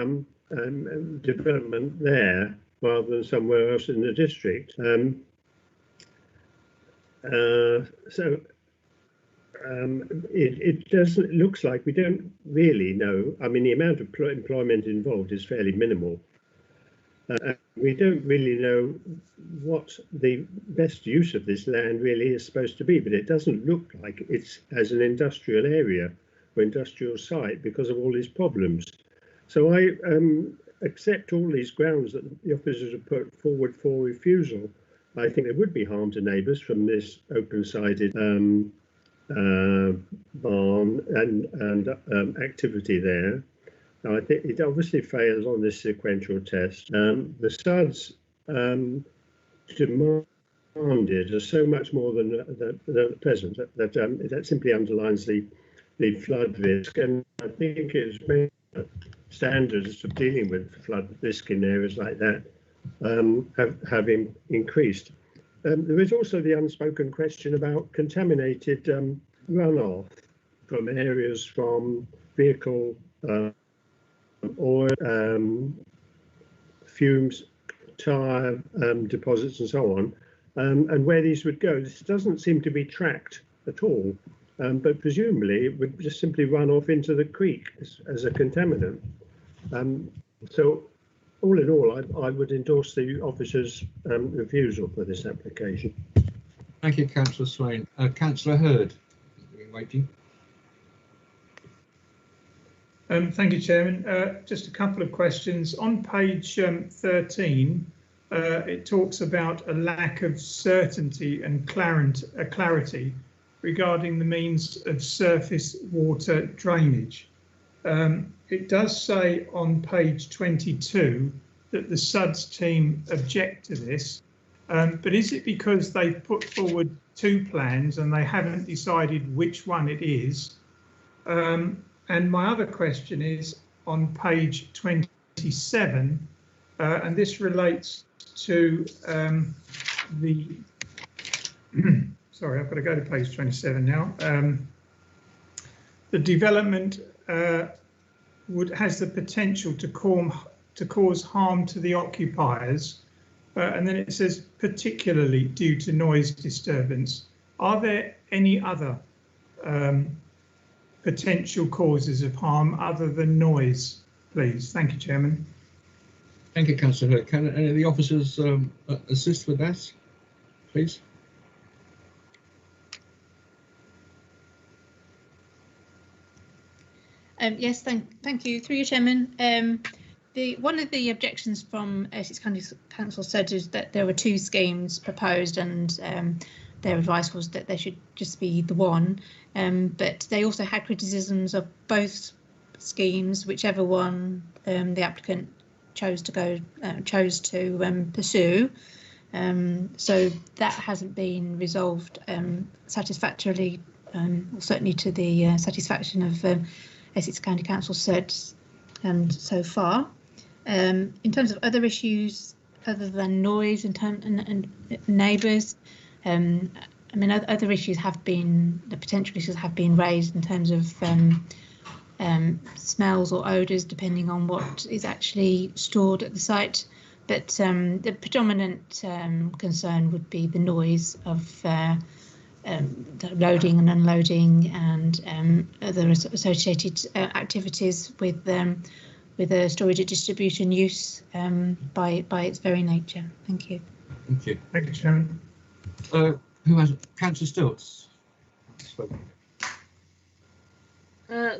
development there rather than somewhere else in the district. It doesn't. It looks like we don't really know. I mean, the amount of employment involved is fairly minimal. We don't really know what the best use of this land really is supposed to be, but it doesn't look like it's as an industrial area or industrial site because of all these problems. So I accept all these grounds that the officers have put forward for refusal. I think there would be harm to neighbours from this open-sided barn and activity there. Now, I think it obviously fails on this sequential test. The SUDS demanded are so much more than the present that simply underlines the flood risk, and I think it's made standards of dealing with flood risk in areas like that have increased. There is also the unspoken question about contaminated runoff from areas from vehicle oil, fumes, tyre deposits and so on, and where these would go. This doesn't seem to be tracked at all, but presumably it would just simply run off into the creek as a contaminant. So all in all, I would endorse the officer's refusal for this application. Thank you, Councillor Swain. Councillor Hurd, waiting. Thank you, Chairman. Just a couple of questions. On page 13, it talks about a lack of certainty and clarity regarding the means of surface water drainage. It does say on page 22 that the SUDS team object to this, but is it because they've put forward two plans and they haven't decided which one it is. And my other question is on page 27, and this relates to the sorry, I've got to go to page 27 now. The development has the potential to cause harm to the occupiers, and then it says particularly due to noise disturbance. Are there any other potential causes of harm other than noise, please? Thank you, Chairman. Thank you, Councillor Hurd. Can any of the officers assist with that, please? Yes, thank you. Through you, Chairman. One of the objections from Essex County Council said is that there were two schemes proposed, and their advice was that there should just be the one. But they also had criticisms of both schemes, whichever one the applicant chose to pursue. So that hasn't been resolved satisfactorily, or certainly to the satisfaction of Essex County Council said so far. In terms of other issues other than noise and neighbours, I mean, other issues have been, the potential issues have been raised in terms of smells or odours, depending on what is actually stored at the site. But the predominant concern would be the noise of the loading and unloading and other associated activities with the storage and distribution use by its very nature. Thank you. Thank you. Thank you, Chairman. Who has Councillor Stilts?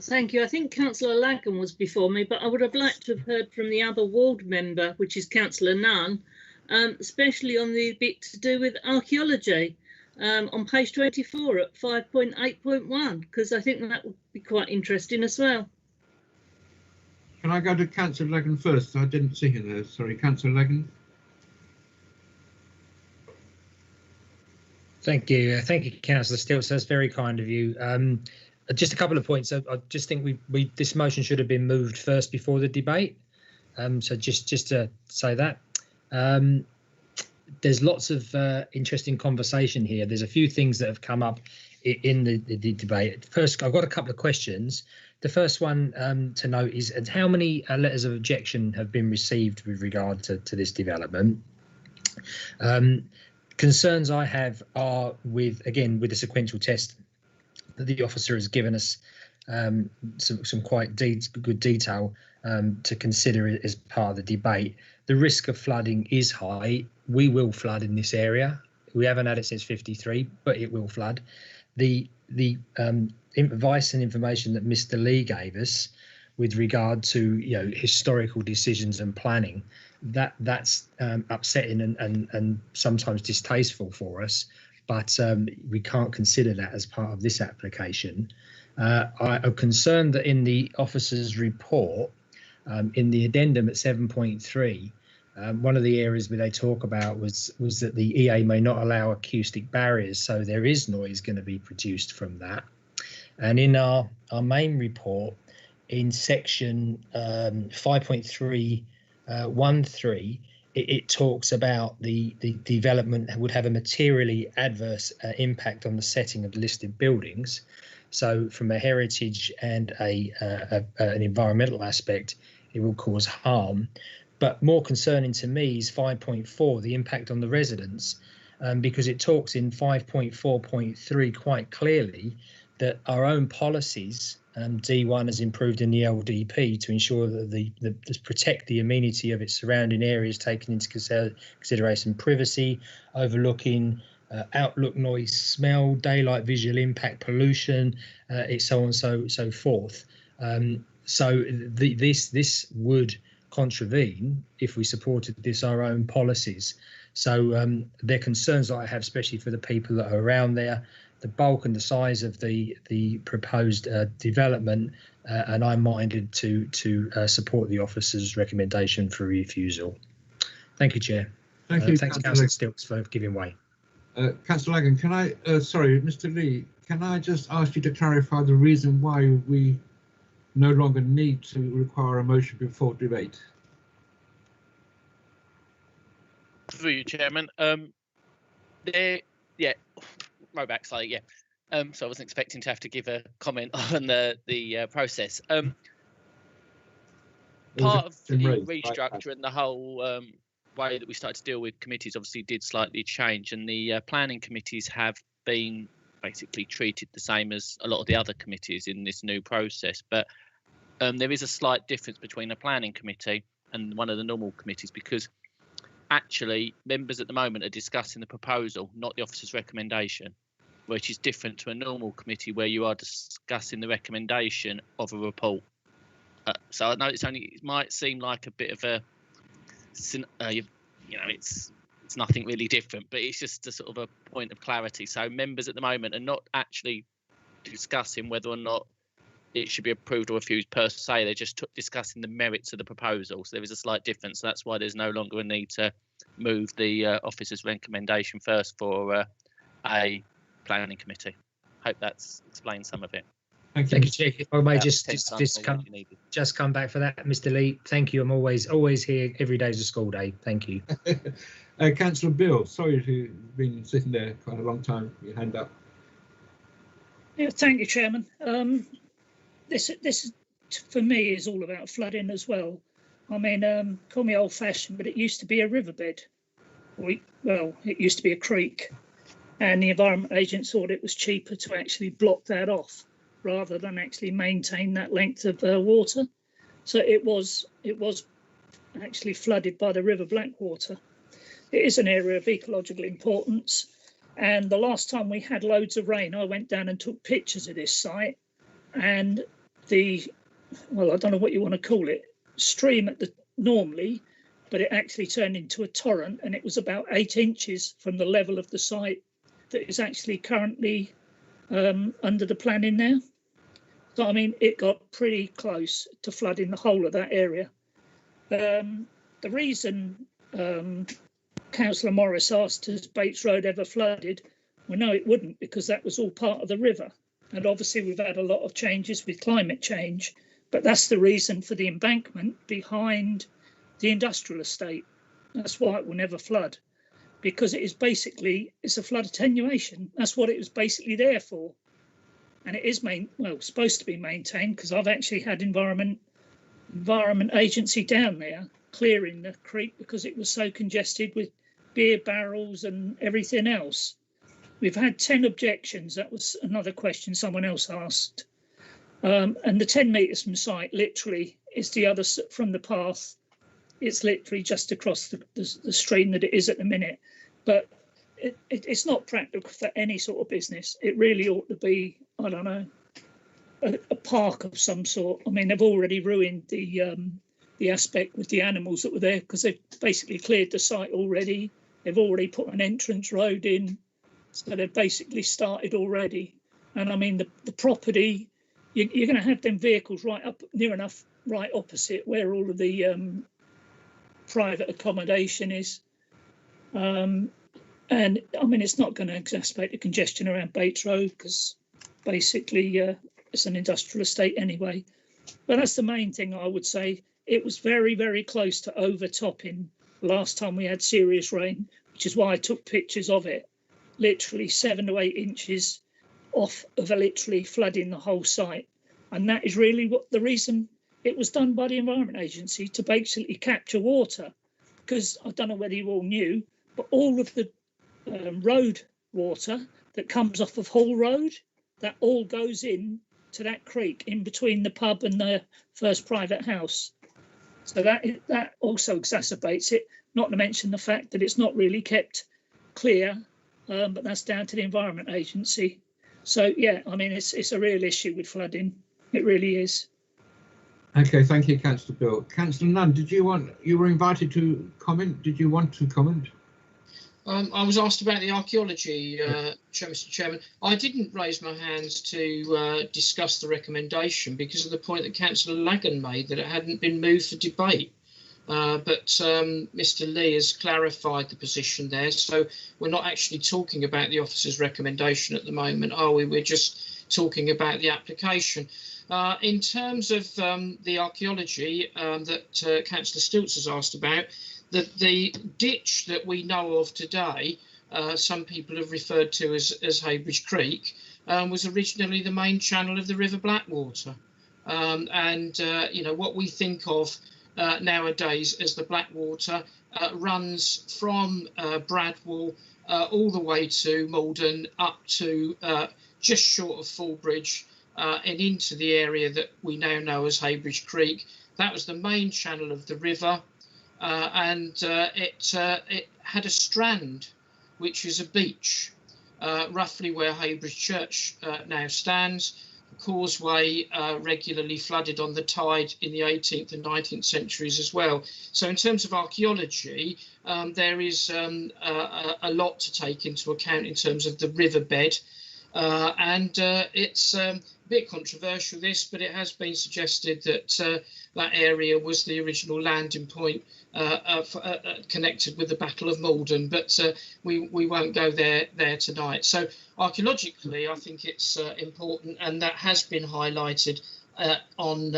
Thank you. I think Councillor Lagan was before me, but I would have liked to have heard from the other ward member, which is Councillor Nunn, especially on the bit to do with archaeology on page 24 at 5.8.1, because I think that would be quite interesting as well. Can I go to Councillor Lagan first? I didn't see her there. Sorry, Councillor Lagan. Thank you, Councillor Stilts. That's very kind of you. Just a couple of points. I just think this motion should have been moved first before the debate. So just to say that. There's lots of interesting conversation here. There's a few things that have come up in the debate. First, I've got a couple of questions. The first one to note is how many letters of objection have been received with regard to this development. Concerns I have are with the sequential test that the officer has given us some quite good detail to consider as part of the debate. The risk of flooding is high. We will flood in this area. We haven't had it since '53, but it will flood. The advice and information that Mr. Lee gave us with regard to historical decisions and planning, that's upsetting and sometimes distasteful for us, but we can't consider that as part of this application. I'm concerned that in the officer's report, in the addendum at 7.3, one of the areas where they talk about was that the EA may not allow acoustic barriers, so there is noise going to be produced from that. And in our main report, in section 5.313, it talks about the development would have a materially adverse impact on the setting of listed buildings. So from a heritage and an environmental aspect, it will cause harm. But more concerning to me is 5.4, the impact on the residents, because it talks in 5.4.3 quite clearly that our own policies, D1 has improved in the LDP to ensure that protect the amenity of its surrounding areas, taking into consideration privacy, overlooking, outlook, noise, smell, daylight, visual impact, pollution, so on and so forth. So this would contravene, if we supported this, our own policies. So they're concerns that I have, especially for the people that are around there, the bulk and the size of the proposed development, and I'm minded to support the officer's recommendation for refusal. Thank you, Chair. Thank you, thanks, Councillor Stilts, for giving way. Councillor Lagan, can I, sorry, Mr. Lee, can I just ask you to clarify the reason why we no longer need to require a motion before debate? Through you, Chairman. Yeah, row back slightly, yeah. So I wasn't expecting to have to give a comment on the process. Part of the restructure and the whole way that we started to deal with committees obviously did slightly change, and the planning committees have been basically treated the same as a lot of the other committees in this new process. But there is a slight difference between a planning committee and one of the normal committees, because actually members at the moment are discussing the proposal, not the officer's recommendation, which is different to a normal committee where you are discussing the recommendation of a report. So I know it might seem like a bit of a, it's nothing really different, but it's just a sort of a point of clarity. So members at the moment are not actually discussing whether or not it should be approved or refused per se. They're just discussing the merits of the proposal. So there is a slight difference. So that's why there's no longer a need to move the officer's recommendation first for a planning committee. Hope that's explained some of it. Thank you, Chair. If I may just come back for that, Mr. Lee. Thank you. I'm always here. Every day is a school day. Thank you. Councillor Bill, sorry you've been sitting there quite a long time. Your hand up. Yeah, thank you, Chairman. This for me is all about flooding as well. I mean, call me old-fashioned, but it used to be a riverbed. Well, it used to be a creek, and the Environment Agent thought it was cheaper to actually block that off rather than actually maintain that length of water. So it was actually flooded by the River Blackwater. It is an area of ecological importance, and the last time we had loads of rain, I went down and took pictures of this site, and well, I don't know what you want to call it, stream normally, but it actually turned into a torrent, and it was about 8 inches from the level of the site that is actually currently under the planning now. So I mean, it got pretty close to flooding the whole of that area. The reason Councillor Morris asked, has Bates Road ever flooded? Well, no, it wouldn't, because that was all part of the river. And obviously we've had a lot of changes with climate change, but that's the reason for the embankment behind the industrial estate. That's why it will never flood, because it is basically, it's a flood attenuation. That's what it was basically there for. And it is supposed to be maintained, because I've actually had Environment Agency down there clearing the creek because it was so congested with beer barrels and everything else. We've had 10 objections. That was another question someone else asked. And the 10 metres from site literally is the other from the path. It's literally just across the stream that it is at the minute. But it's not practical for any sort of business. It really ought to be, I don't know, a park of some sort. I mean, they've already ruined the aspect with the animals that were there, because they've basically cleared the site already. They've already put an entrance road in. So they've basically started already. And I mean, the property, you're going to have them vehicles right up near enough, right opposite where all of the private accommodation is. And I mean, it's not going to exacerbate the congestion around Bates Road, because basically it's an industrial estate anyway. But that's the main thing I would say. It was very, very close to overtopping last time we had serious rain, which is why I took pictures of it. Literally 7 to 8 inches off of literally flooding the whole site. And that is really what the reason it was done by the Environment Agency, to basically capture water. Because I don't know whether you all knew, but all of the road water that comes off of Hall Road, that all goes in to that creek in between the pub and the first private house. So that also exacerbates it, not to mention the fact that it's not really kept clear, but that's down to the Environment Agency. So yeah, I mean, it's a real issue with flooding. It really is. Okay, thank you, Councillor Bill. Councillor Nunn, you were invited to comment. Did you want to comment? I was asked about the archaeology, Mr. Chairman. I didn't raise my hands to discuss the recommendation because of the point that Councillor Lagan made, that it hadn't been moved for debate. but Mr. Lee has clarified the position there. So we're not actually talking about the officer's recommendation at the moment, are we? We're just talking about the application. In terms of the archaeology that Councillor Stilts has asked about, the ditch that we know of today, some people have referred to as Heybridge Creek, was originally the main channel of the River Blackwater. You know, what we think of nowadays as the Blackwater runs from Bradwell all the way to Maldon, up to just short of Fallbridge, and into the area that we now know as Heybridge Creek. That was the main channel of the river, and it had a strand, which is a beach, roughly where Heybridge Church now stands. The causeway regularly flooded on the tide in the 18th and 19th centuries as well. So in terms of archaeology, there is a lot to take into account in terms of the riverbed. It's a bit controversial, this, but it has been suggested that that area was the original landing point connected with the Battle of Maldon, but we won't go there tonight. So archaeologically, I think it's important, and that has been highlighted on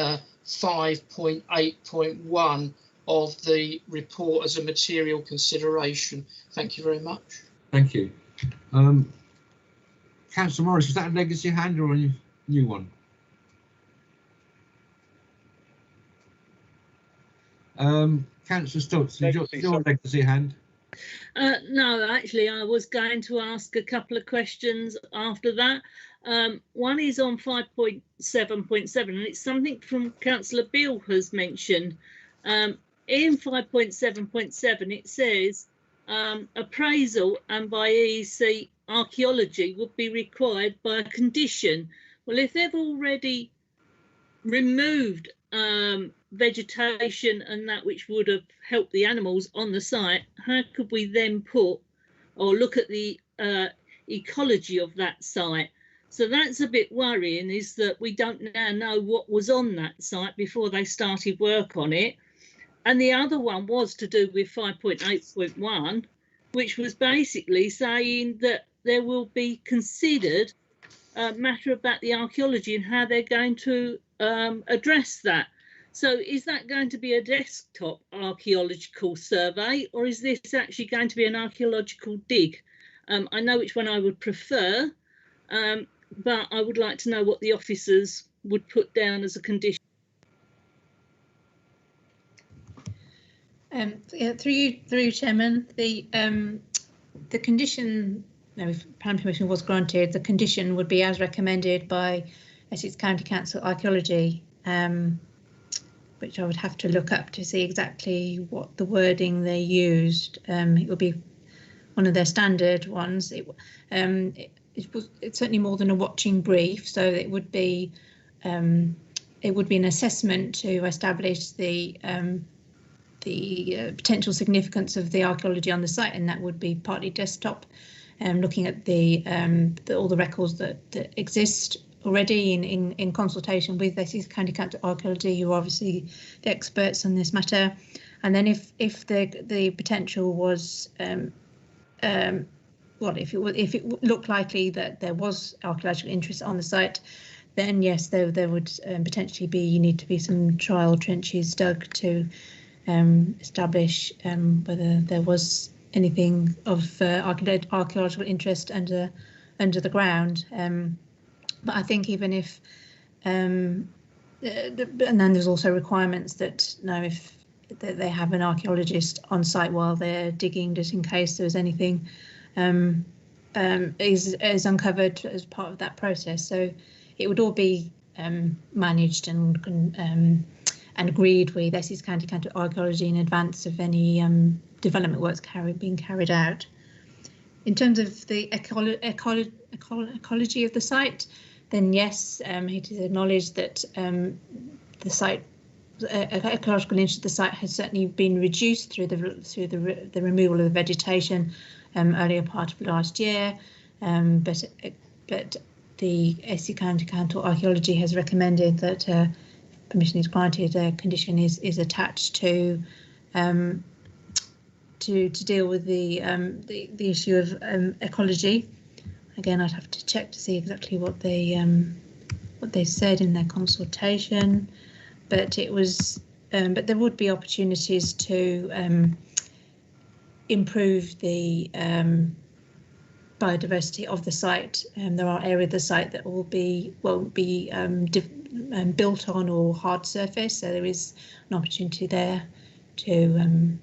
5.8.1 of the report as a material consideration. Thank you very much. Thank you. Councillor Morris, is that a legacy hand or a new one? Councillor Stokes, is your legacy hand? No, actually, I was going to ask a couple of questions after that. One is on 5.7.7, and it's something from Councillor Beale has mentioned. In 5.7.7, it says appraisal and by EEC archaeology would be required by a condition. Well, if they've already removed vegetation and that which would have helped the animals on the site, how could we then put or look at the ecology of that site? So that's a bit worrying, is that we don't now know what was on that site before they started work on it. And the other one was to do with 5.8.1, which was basically saying that there will be considered a matter about the archaeology and how they're going to address that. So is that going to be a desktop archaeological survey, or is this actually going to be an archaeological dig? I know which one I would prefer, but I would like to know what the officers would put down as a condition. Yeah, through you, Chairman, the condition, if planning permission was granted, the condition would be as recommended by Essex County Council Archaeology, which I would have to look up to see exactly what the wording they used. It would be one of their standard ones. It's certainly more than a watching brief, so it would be an assessment to establish the potential significance of the archaeology on the site, and that would be partly desktop, looking at all the records that exist already in consultation with Essex County Council Archaeology, who are obviously the experts on this matter. And then if the potential was if it looked likely that there was archaeological interest on the site, then yes, there would potentially need to be some trial trenches dug to establish whether there was anything of archaeological interest under the ground. But I think even if, and then there's also requirements that if they have an archaeologist on site while they're digging, just in case there was anything is uncovered as part of that process. So it would all be managed and agreed with Essex County Archaeology in advance of any development works being carried out. In terms of the ecology of the site, then yes, it is acknowledged that the site, ecological interest of the site has certainly been reduced through the removal of the vegetation earlier part of last year, but the Essex County Council Archaeology has recommended that permission is granted, a condition is attached to to deal with the issue of ecology. Again, I'd have to check to see exactly what they said in their consultation, but it was but there would be opportunities to improve the biodiversity of the site. There are areas of the site that won't be built on or hard surface, so there is an opportunity there to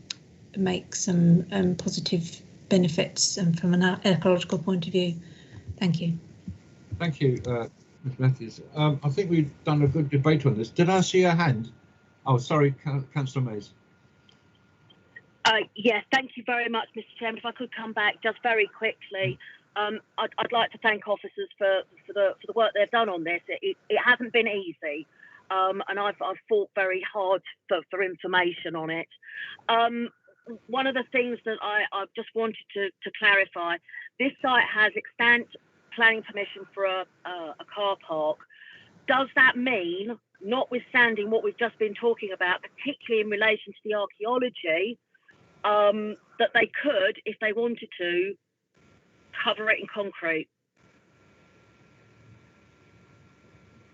make some positive benefits from an ecological point of view. Thank you. Thank you, Ms Matthews. I think we've done a good debate on this. Did I see a hand? Oh, sorry, Councillor Mays. Yes, thank you very much, Mr Chairman. If I could come back just very quickly, I'd like to thank officers for the work they've done on this. It hasn't been easy, and I've fought very hard for information on it. One of the things that I've just wanted to clarify, this site has extant planning permission for a car park. Does that mean, notwithstanding what we've just been talking about, particularly in relation to the archaeology, that they could, if they wanted to, cover it in concrete?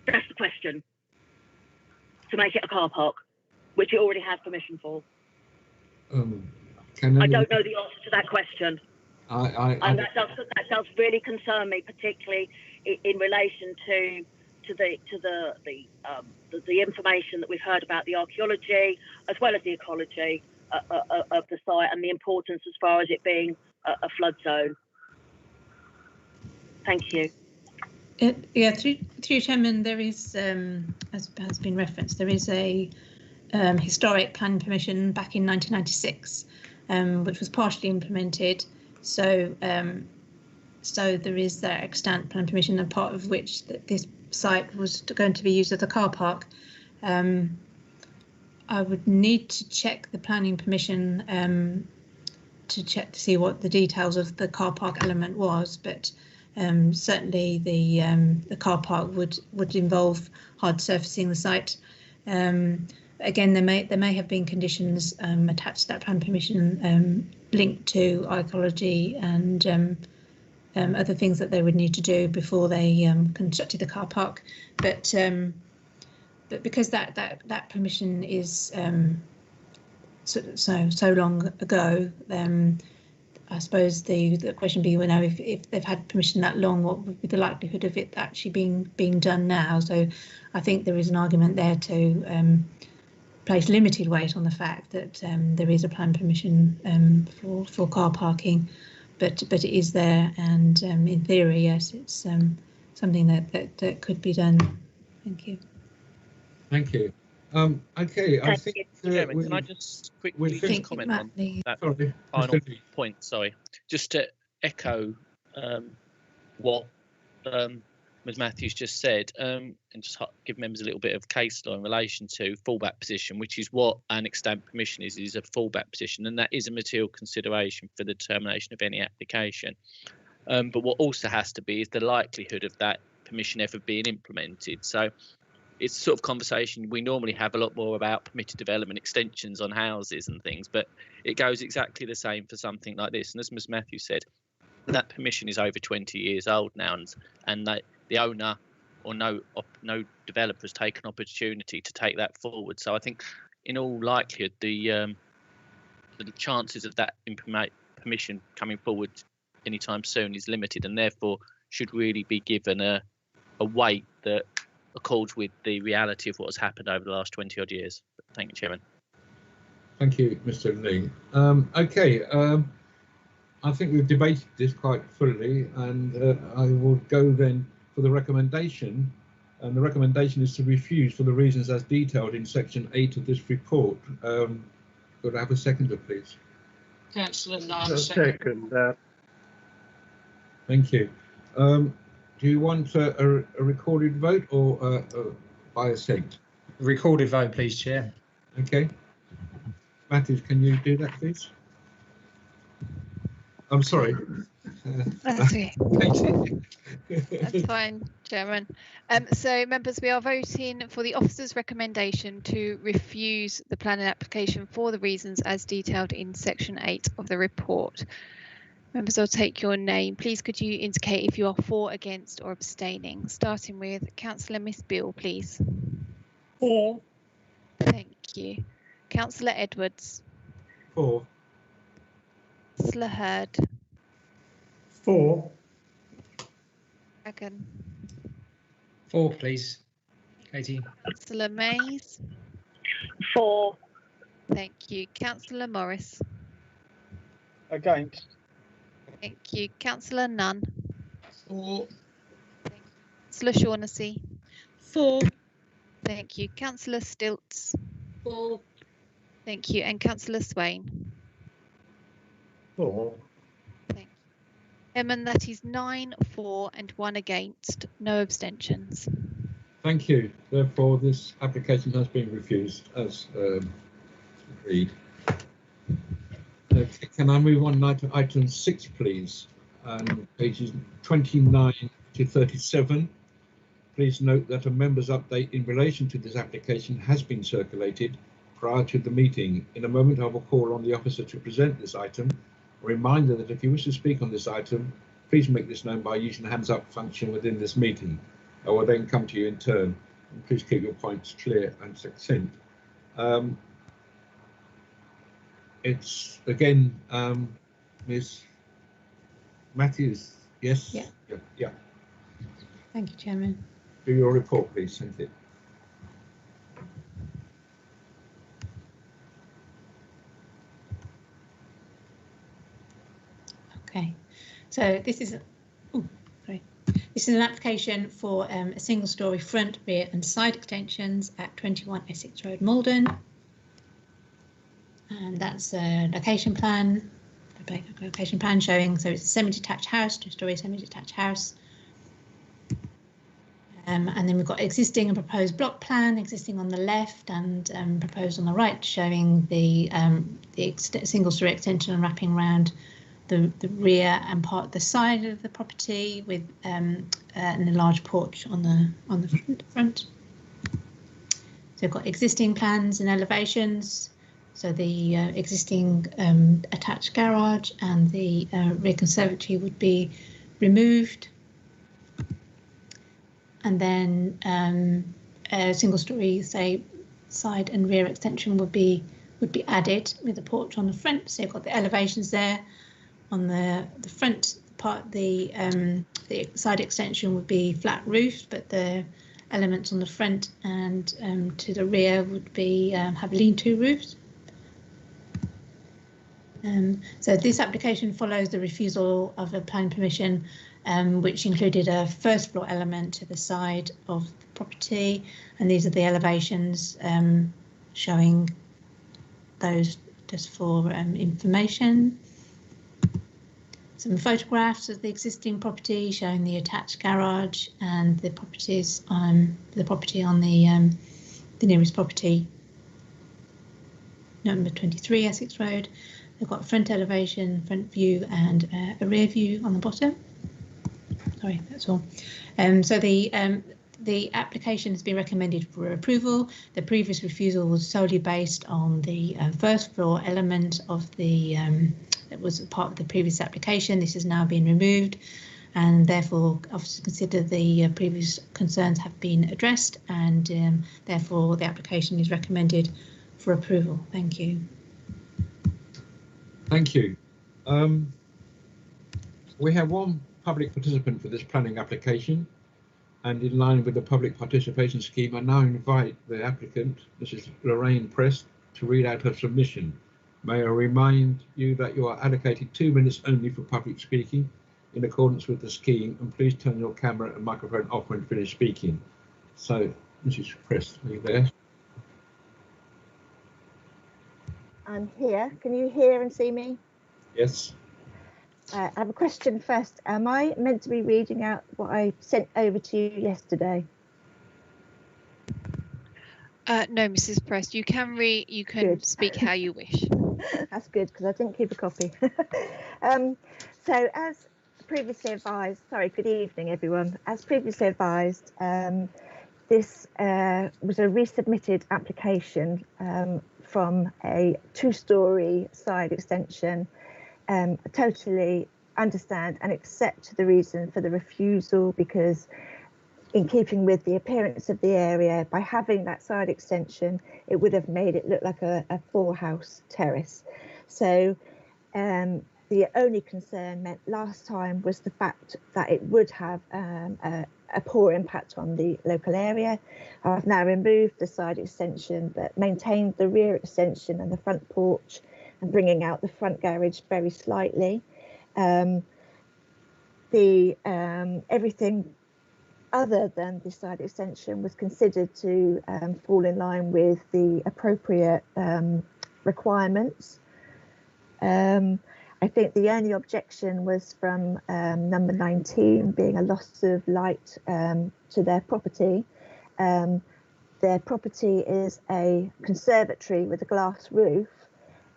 That's the question. To make it a car park, which it already has permission for. I don't know the answer to that question. And that does really concern me, particularly in relation to the information that we've heard about the archaeology as well as the ecology of the site and the importance as far as it being a flood zone. Thank you. Yeah, through Chairman, there is, as has been referenced, there is a historic planning permission back in 1996, which was partially implemented. So, so there is that extant plan permission, and part of which this site was going to be used as a car park. I would need to check the planning permission to check to see what the details of the car park element was, but certainly the car park would involve hard surfacing the site. Again, there may have been conditions attached to that plan permission linked to archaeology and other things that they would need to do before they constructed the car park. But because that permission is so long ago, I suppose the question being, you know, if they've had permission that long, what would be the likelihood of it actually being done now? So I think there is an argument there to place limited weight on the fact that there is a planned permission for car parking, but it is there, and in theory, yes, it's something that could be done. Thank you. Thank you. Okay, I think Chairman, can I just quickly comment on that final point? Sorry, just to echo what Ms Matthews just said, and just give members a little bit of case law in relation to fallback position, which is what an extant permission is a fallback position, and that is a material consideration for the determination of any application. But what also has to be is the likelihood of that permission ever being implemented. So it's sort of conversation we normally have a lot more about permitted development extensions on houses and things, but it goes exactly the same for something like this. And as Ms Matthews said, that permission is over 20 years old now, and that the owner or no developer has taken opportunity to take that forward. So I think in all likelihood the chances of that permission coming forward anytime soon is limited, and therefore should really be given a weight that accords with the reality of what has happened over the last 20 odd years. Thank you, Chairman. Thank you, Mr. Lee. Okay, I think we've debated this quite fully, and I will go then for the recommendation. And the recommendation is to refuse for the reasons as detailed in section 8 of this report. Could I have a seconder, please? Councillor Nunn, second. Thank you. Do you want a recorded vote or by assent? Recorded vote, please, Chair. Okay. Matthews, can you do that, please? I'm sorry. That's okay. That's fine, Chairman. So, members, we are voting for the officer's recommendation to refuse the planning application for the reasons as detailed in section 8 of the report. Members, I'll take your name. Please could you indicate if you are for, against or abstaining, starting with Councillor Miss Beale, please. For. Thank you. Councillor Edwards. For. Councillor Hurd. For. Dragon. For, please. Katie. Councillor Mays. For. Thank you. Councillor Morris. Against. Thank you. Councillor Nunn. For. Councillor Shaughnessy. For. Thank you. Councillor Stilts. For. Thank you. And Councillor Swain. For. Thank you. Chairman, that is 9 for and 1 against. No abstentions. Thank you. Therefore, this application has been refused as agreed. Okay, can I move on now to item 6, please? Pages 29 to 37. Please note that a member's update in relation to this application has been circulated prior to the meeting. In a moment, I will call on the officer to present this item. A reminder that if you wish to speak on this item, please make this known by using the hands up function within this meeting. I will then come to you in turn, and please keep your points clear and succinct. It's again, Ms. Matthews. Yes. Yeah. Yeah. Thank you, Chairman. Do your report, please. Thank you. Okay, so this is this is an application for a single-storey front, rear and side extensions at 21 Essex Road, Maldon. And that's a location plan showing, so it's a semi-detached house, 2-storey semi-detached house. And then we've got existing and proposed block plan, existing on the left and proposed on the right, showing the single-storey extension and wrapping around the rear and part of the side of the property with and a large porch on the front. So we've got existing plans and elevations. So the existing attached garage and the rear conservatory would be removed. And then a single-storey, say, side and rear extension would be added with a porch on the front. So you've got the elevations there. On the front part, the side extension would be flat roofed, but the elements on the front and to the rear would be have lean-to roofs. So this application follows the refusal of a planning permission, which included a first floor element to the side of the property, and these are the elevations showing those just for information. Some photographs of the existing property showing the attached garage and the properties the property on the nearest property, number 23 Essex Road. They've got a front elevation, front view and a rear view on the bottom. Sorry, that's all. So the application has been recommended for approval. The previous refusal was solely based on the first floor element of the that was part of the previous application. This has now been removed, and therefore officers consider the previous concerns have been addressed, and therefore the application is recommended for approval. Thank you. Thank you. We have one public participant for this planning application, and in line with the public participation scheme, I now invite the applicant, Mrs. Lorraine Prest, to read out her submission. May I remind you that you are allocated 2 minutes only for public speaking in accordance with the scheme, and please turn your camera and microphone off when finished speaking. So, Mrs. Prest, are you there? I'm here. Can you hear and see me? Yes. I have a question first. Am I meant to be reading out what I sent over to you yesterday? No, Mrs. Press, you can Good. speak how you wish. That's good, because I didn't keep a copy. So as previously advised, sorry, good evening everyone. As previously advised, this was a resubmitted application from a 2-storey side extension. I totally understand and accept the reason for the refusal, because in keeping with the appearance of the area, by having that side extension, it would have made it look like a 4-house terrace. So the only concern meant last time was the fact that it would have a poor impact on the local area. I've now removed the side extension but maintained the rear extension and the front porch, and bringing out the front garage very slightly. Everything other than the side extension was considered to fall in line with the appropriate requirements. I think the only objection was from number 19, being a loss of light to their property. Their property is a conservatory with a glass roof,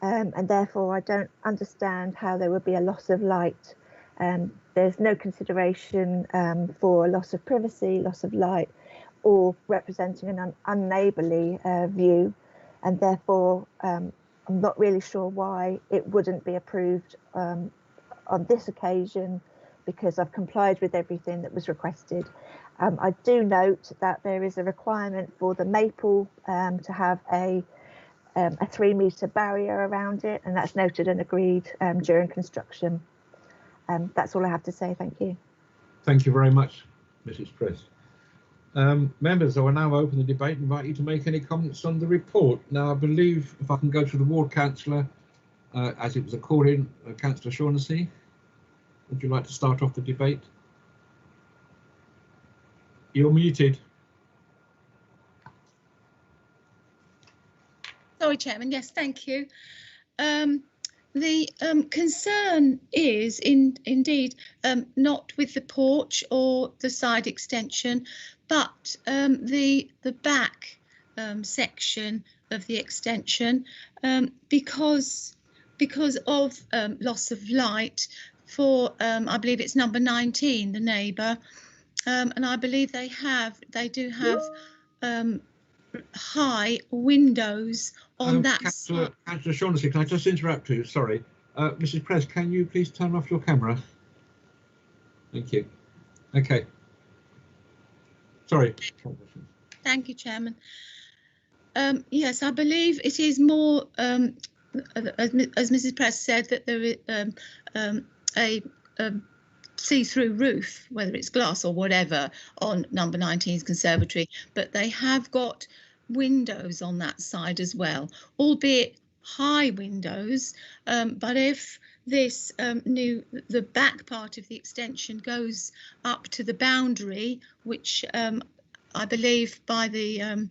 and therefore I don't understand how there would be a loss of light. There's no consideration for loss of privacy, loss of light, or representing an unneighbourly view, and therefore I'm not really sure why it wouldn't be approved on this occasion, because I've complied with everything that was requested. I do note that there is a requirement for the maple to have a 3-metre barrier around it, and that's noted and agreed during construction. That's all I have to say. Thank you. Thank you very much, Mrs. Press. Members, I will now open the debate and invite you to make any comments on the report. Now, I believe, if I can go to the ward councillor, as it was accorded, Councillor Shaughnessy, would you like to start off the debate? You're muted. Sorry, Chairman. Yes, thank you. The concern is indeed not with the porch or the side extension, but the back section of the extension, because of loss of light for I believe it's number 19, the neighbour, and I believe they do have high windows on that. Councillor Shaughnessy, can I just interrupt you? Sorry. Mrs. Press, can you please turn off your camera? Thank you. Okay. Sorry. Thank you, Chairman. Yes, I believe it is more, as Mrs. Press said, that there is a see-through roof, whether it's glass or whatever, on number 19's conservatory, but they have got windows on that side as well, albeit high windows. But if this the back part of the extension goes up to the boundary, which I believe by the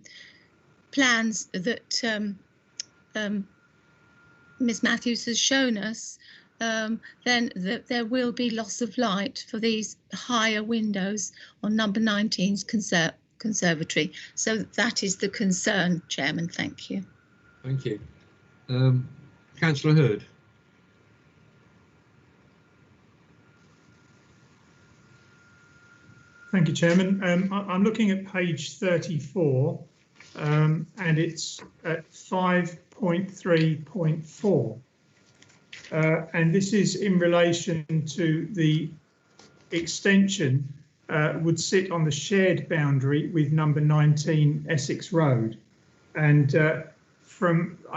plans that Ms. Matthews has shown us, then there will be loss of light for these higher windows on number 19's conservatory. So that is the concern, Chairman. Thank you. Thank you. Councillor Hurd. Thank you, Chairman. I'm looking at page 34, and it's at 5.3.4. And this is in relation to the extension would sit on the shared boundary with number 19 Essex Road. And I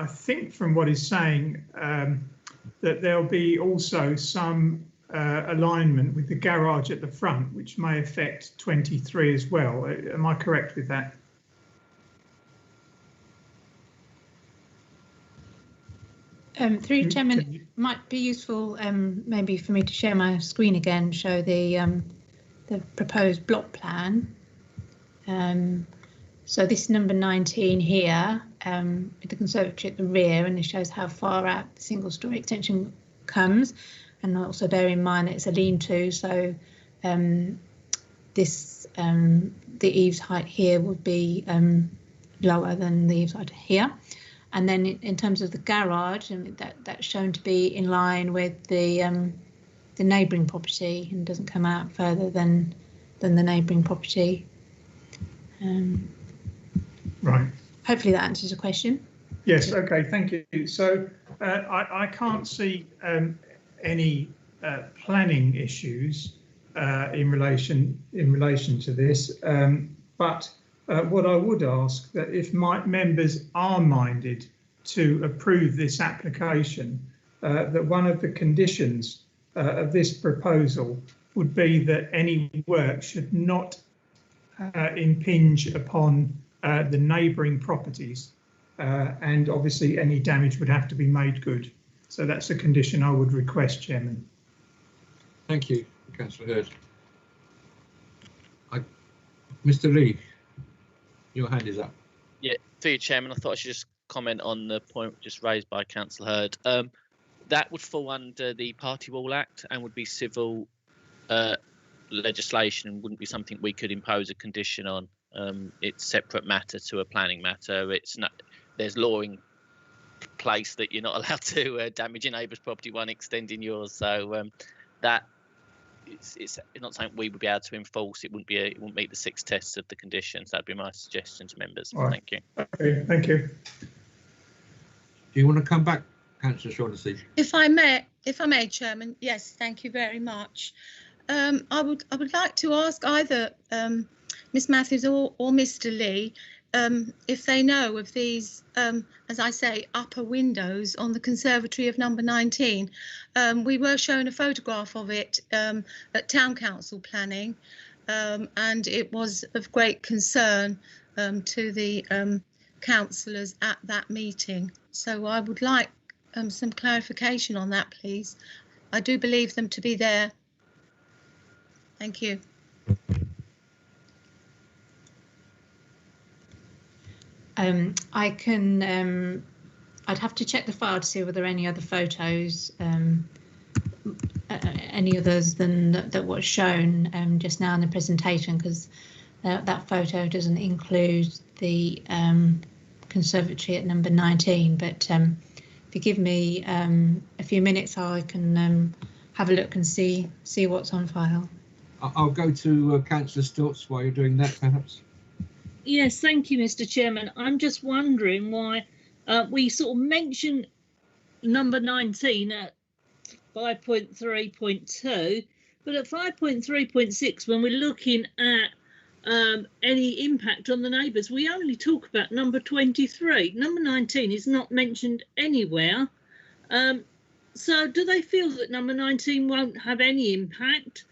think from what he's saying, that there'll be also some alignment with the garage at the front, which may affect 23 as well. Am I correct with that? Through Chairman, it might be useful maybe for me to share my screen again, show the proposed block plan. So this is number 19 here, with the conservatory at the rear, and it shows how far out the single-storey extension comes. And also bear in mind that it's a lean-to, so the eaves height here would be lower than the side here. And then in terms of the garage, and that's shown to be in line with the neighbouring property and doesn't come out further than the neighbouring property. Right. Hopefully that answers the question. Yes. Okay. Thank you. So I can't see any planning issues in relation to this, but what I would ask that if my members are minded to approve this application, that one of the conditions of this proposal would be that any work should not impinge upon the neighbouring properties, and obviously any damage would have to be made good. So that's a condition I would request, Chairman. Thank you, Councillor Hurd. Mr. Lee, your hand is up. Yeah, through you, Chairman, I thought I should just comment on the point just raised by Councillor Hurd. That would fall under the Party Wall Act and would be civil legislation and wouldn't be something we could impose a condition on. It's a separate matter to a planning matter. It's not. There's law in place that you're not allowed to damage your neighbour's property while extending yours. So that it's not something we would be able to enforce. It wouldn't meet the 6 tests of the conditions. That'd be my suggestion to members. Right. Thank you. Okay, thank you. Do you want to come back, Councillor Shaughnessy? If I may, Chairman. Yes, thank you very much. I would like to ask either Miss Matthews or Mr. Lee if they know of these, as I say, upper windows on the conservatory of number 19. We were shown a photograph of it at Town Council planning, and it was of great concern to the councillors at that meeting. So I would like some clarification on that, please. I do believe them to be there. Thank you. I can. I'd have to check the file to see whether there are any other photos, any others than that was shown just now in the presentation, because that photo doesn't include the conservatory at number 19. But if you give me a few minutes, I can have a look and see what's on file. I'll go to Councillor Stilts while you're doing that, perhaps. Yes, thank you, Mr. Chairman. I'm just wondering why we sort of mention number 19 at 5.3.2, but at 5.3.6, when we're looking at any impact on the neighbours, we only talk about number 23. Number 19 is not mentioned anywhere. So do they feel that number 19 won't have any impact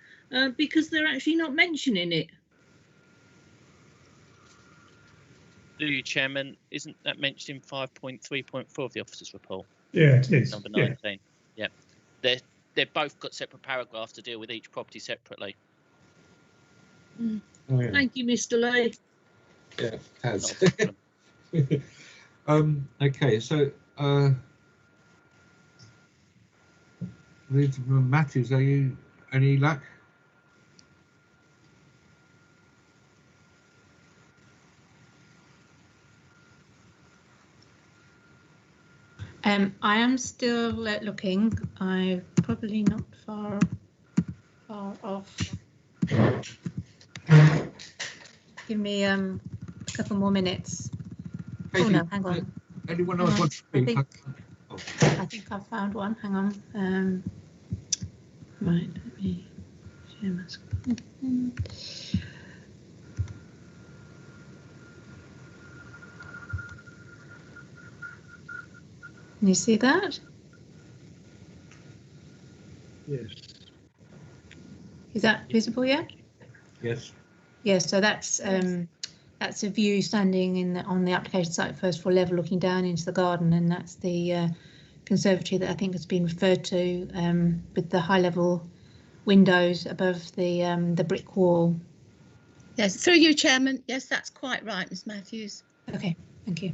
because they're actually not mentioning it? Through you, Chairman, isn't that mentioned in 5.3.4 of the officer's report? Yeah, it is. Number 19. Yeah. They've both got separate paragraphs to deal with each property separately. Mm. Oh, yeah. Thank you, Mr. Lee. Yeah, it has. Okay, so Matthews, are you any luck? I am still looking. I'm probably not far off. Give me a couple more minutes. Katie, oh no, hang on. Anyone else want to speak? I think I've found one. Hang on. Right, let me share my screen. Can you see that? Yes. Is that visible yet? Yes. Yes. So that's a view standing on the application site first floor level, looking down into the garden, and that's the conservatory that I think has been referred to with the high level windows above the brick wall. Yes, through you, Chairman. Yes, that's quite right, Ms. Matthews. Okay, thank you.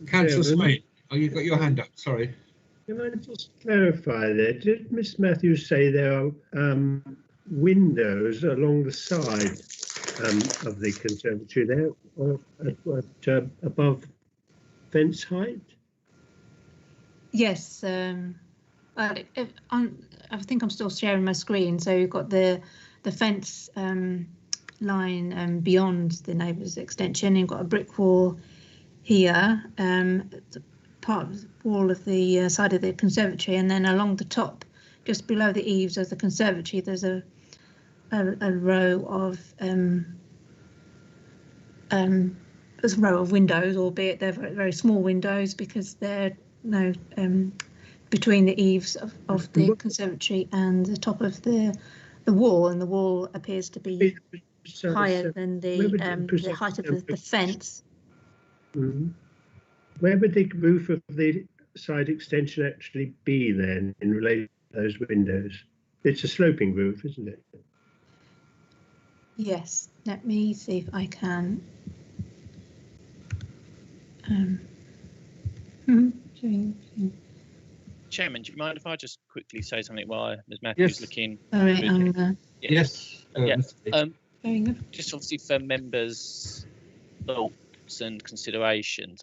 Councillor Smith, oh, you've got your hand up. Sorry. Can I just clarify there? Did Miss Matthews say there are windows along the side of the conservatory there, or above fence height? Yes, I think I'm still sharing my screen. So you've got the fence line beyond the neighbour's extension. You've got a brick wall here, part of the wall of the side of the conservatory, and then along the top, just below the eaves of the conservatory, there's a row of windows, albeit they're very, very small windows because they're between the eaves of the conservatory and the top of the wall, and the wall appears to be higher than the height of the fence. Mm-hmm. Where would the roof of the side extension actually be then in relation to those windows? It's a sloping roof, isn't it? Yes, let me see if I can. Chairman, do you mind if I just quickly say something while Ms Matthews looking? All right, yes. Just obviously for members' thoughts and considerations,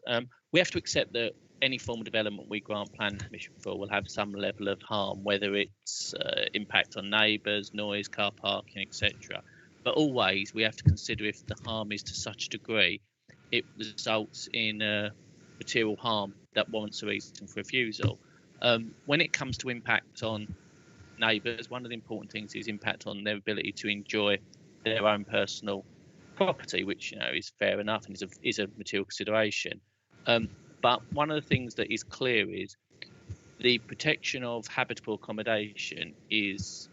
we have to accept that any form of development we grant plan permission for will have some level of harm, whether it's impact on neighbours, noise, car parking, etc. But always we have to consider if the harm is to such a degree it results in material harm that warrants a reason for refusal. When it comes to impact on neighbours, one of the important things is impact on their ability to enjoy their own personal property, which is fair enough and is a material consideration. But one of the things that is clear is the protection of habitable accommodation is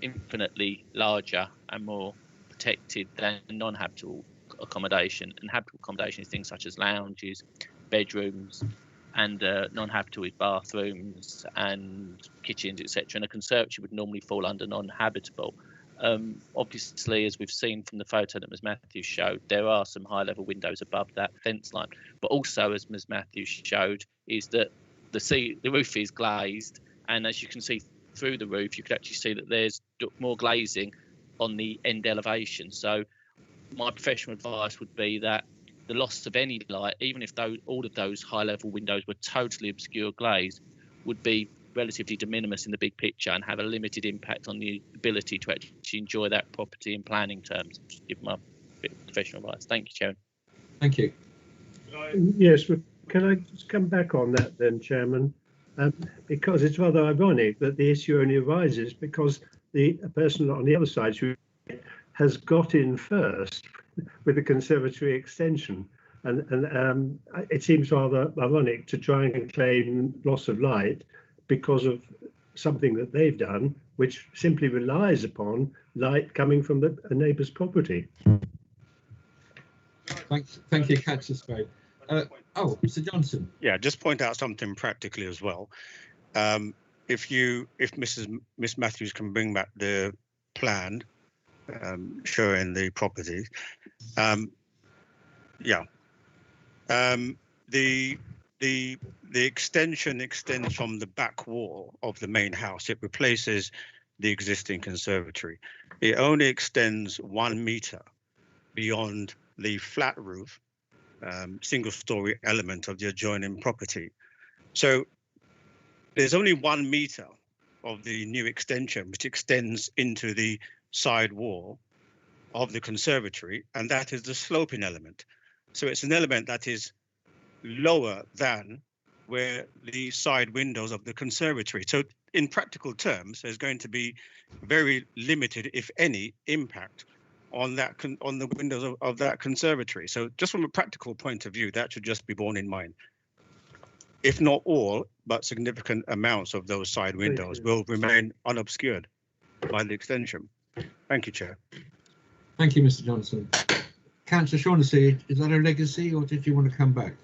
infinitely larger and more protected than non-habitable accommodation. And habitable accommodation is things such as lounges, bedrooms, and non-habitable is bathrooms and kitchens, etc. And a conservatory would normally fall under non-habitable. Obviously, as we've seen from the photo that Ms Matthews showed, there are some high-level windows above that fence line. But also, as Ms Matthews showed, is that the roof is glazed, and as you can see through the roof, you could actually see that there's more glazing on the end elevation. So my professional advice would be that the loss of any light, even if all of those high-level windows were totally obscure glazed, would be relatively de minimis in the big picture and have a limited impact on the ability to actually enjoy that property in planning terms. Just give my bit of professional advice. Thank you, Chairman. Thank you. Yes, but can I just come back on that then, Chairman? Because it's rather ironic that the issue only arises because the person on the other side has got in first with the conservatory extension. And it seems rather ironic to try and claim loss of light because of something that they've done, which simply relies upon light coming from a neighbour's property. Thank you, Councillor Spade. Mr. Johnson. Yeah, just point out something practically as well. If Miss Matthews can bring back the plan showing the property, the extension extends from the back wall of the main house. It replaces the existing conservatory. It only extends 1 meter beyond the flat roof, single-story element of the adjoining property. So there's only 1 meter of the new extension which extends into the side wall of the conservatory, and that is the sloping element. So it's an element that is lower than where the side windows of the conservatory. So in practical terms, there's going to be very limited, if any, impact on that on the windows of that conservatory. So just from a practical point of view, that should just be borne in mind. If not all, but significant amounts of those side windows will remain unobscured by the extension. Thank you, Chair. Thank you, Mr. Johnson. Councillor Shaughnessy, is that a legacy or did you want to come back?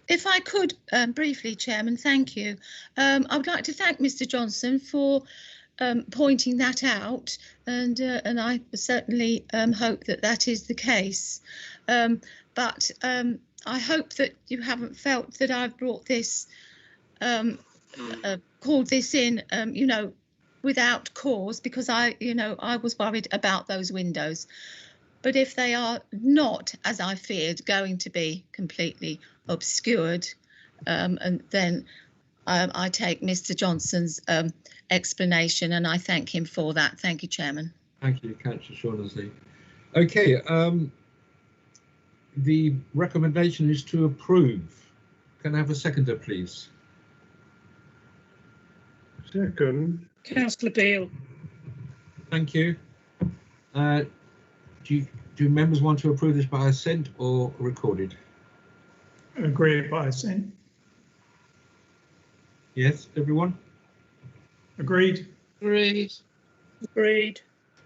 If I could briefly, Chairman, thank you. I would like to thank Mr. Johnson for pointing that out, and I certainly hope that that is the case. But I hope that you haven't felt that I've brought this called this in, without cause, because I was worried about those windows. But if they are not, as I feared, going to be completely obscured, and then I take Mr. Johnson's explanation, and I thank him for that. Thank you, Chairman. Thank you, Councillor Shaughnessy. Okay, the recommendation is to approve. Can I have a seconder, please? Second. Councillor Beale. Thank you. Do members want to approve this by assent or recorded? Agree by assent. Yes, everyone? Agreed. Agreed. Agreed.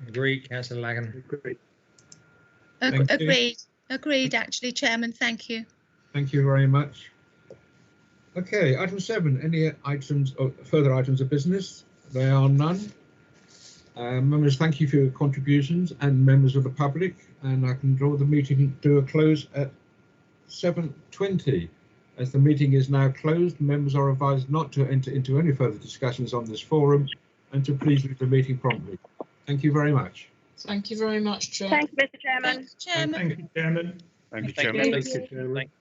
Agreed, Councillor Lagan. Agreed. Agreed, actually, Chairman. Thank you. Thank you very much. Okay, item 7, any items or further items of business? There are none. Members, thank you for your contributions, and members of the public, and I can draw the meeting to a close at 7:20. As the meeting is now closed, members are advised not to enter into any further discussions on this forum and to please leave the meeting promptly. Thank you very much. Thank you very much, Chair. Thank you, Mr. Chairman. Thank you, Chairman. Thank you, Thank Chairman. you. Thank you, Chairman.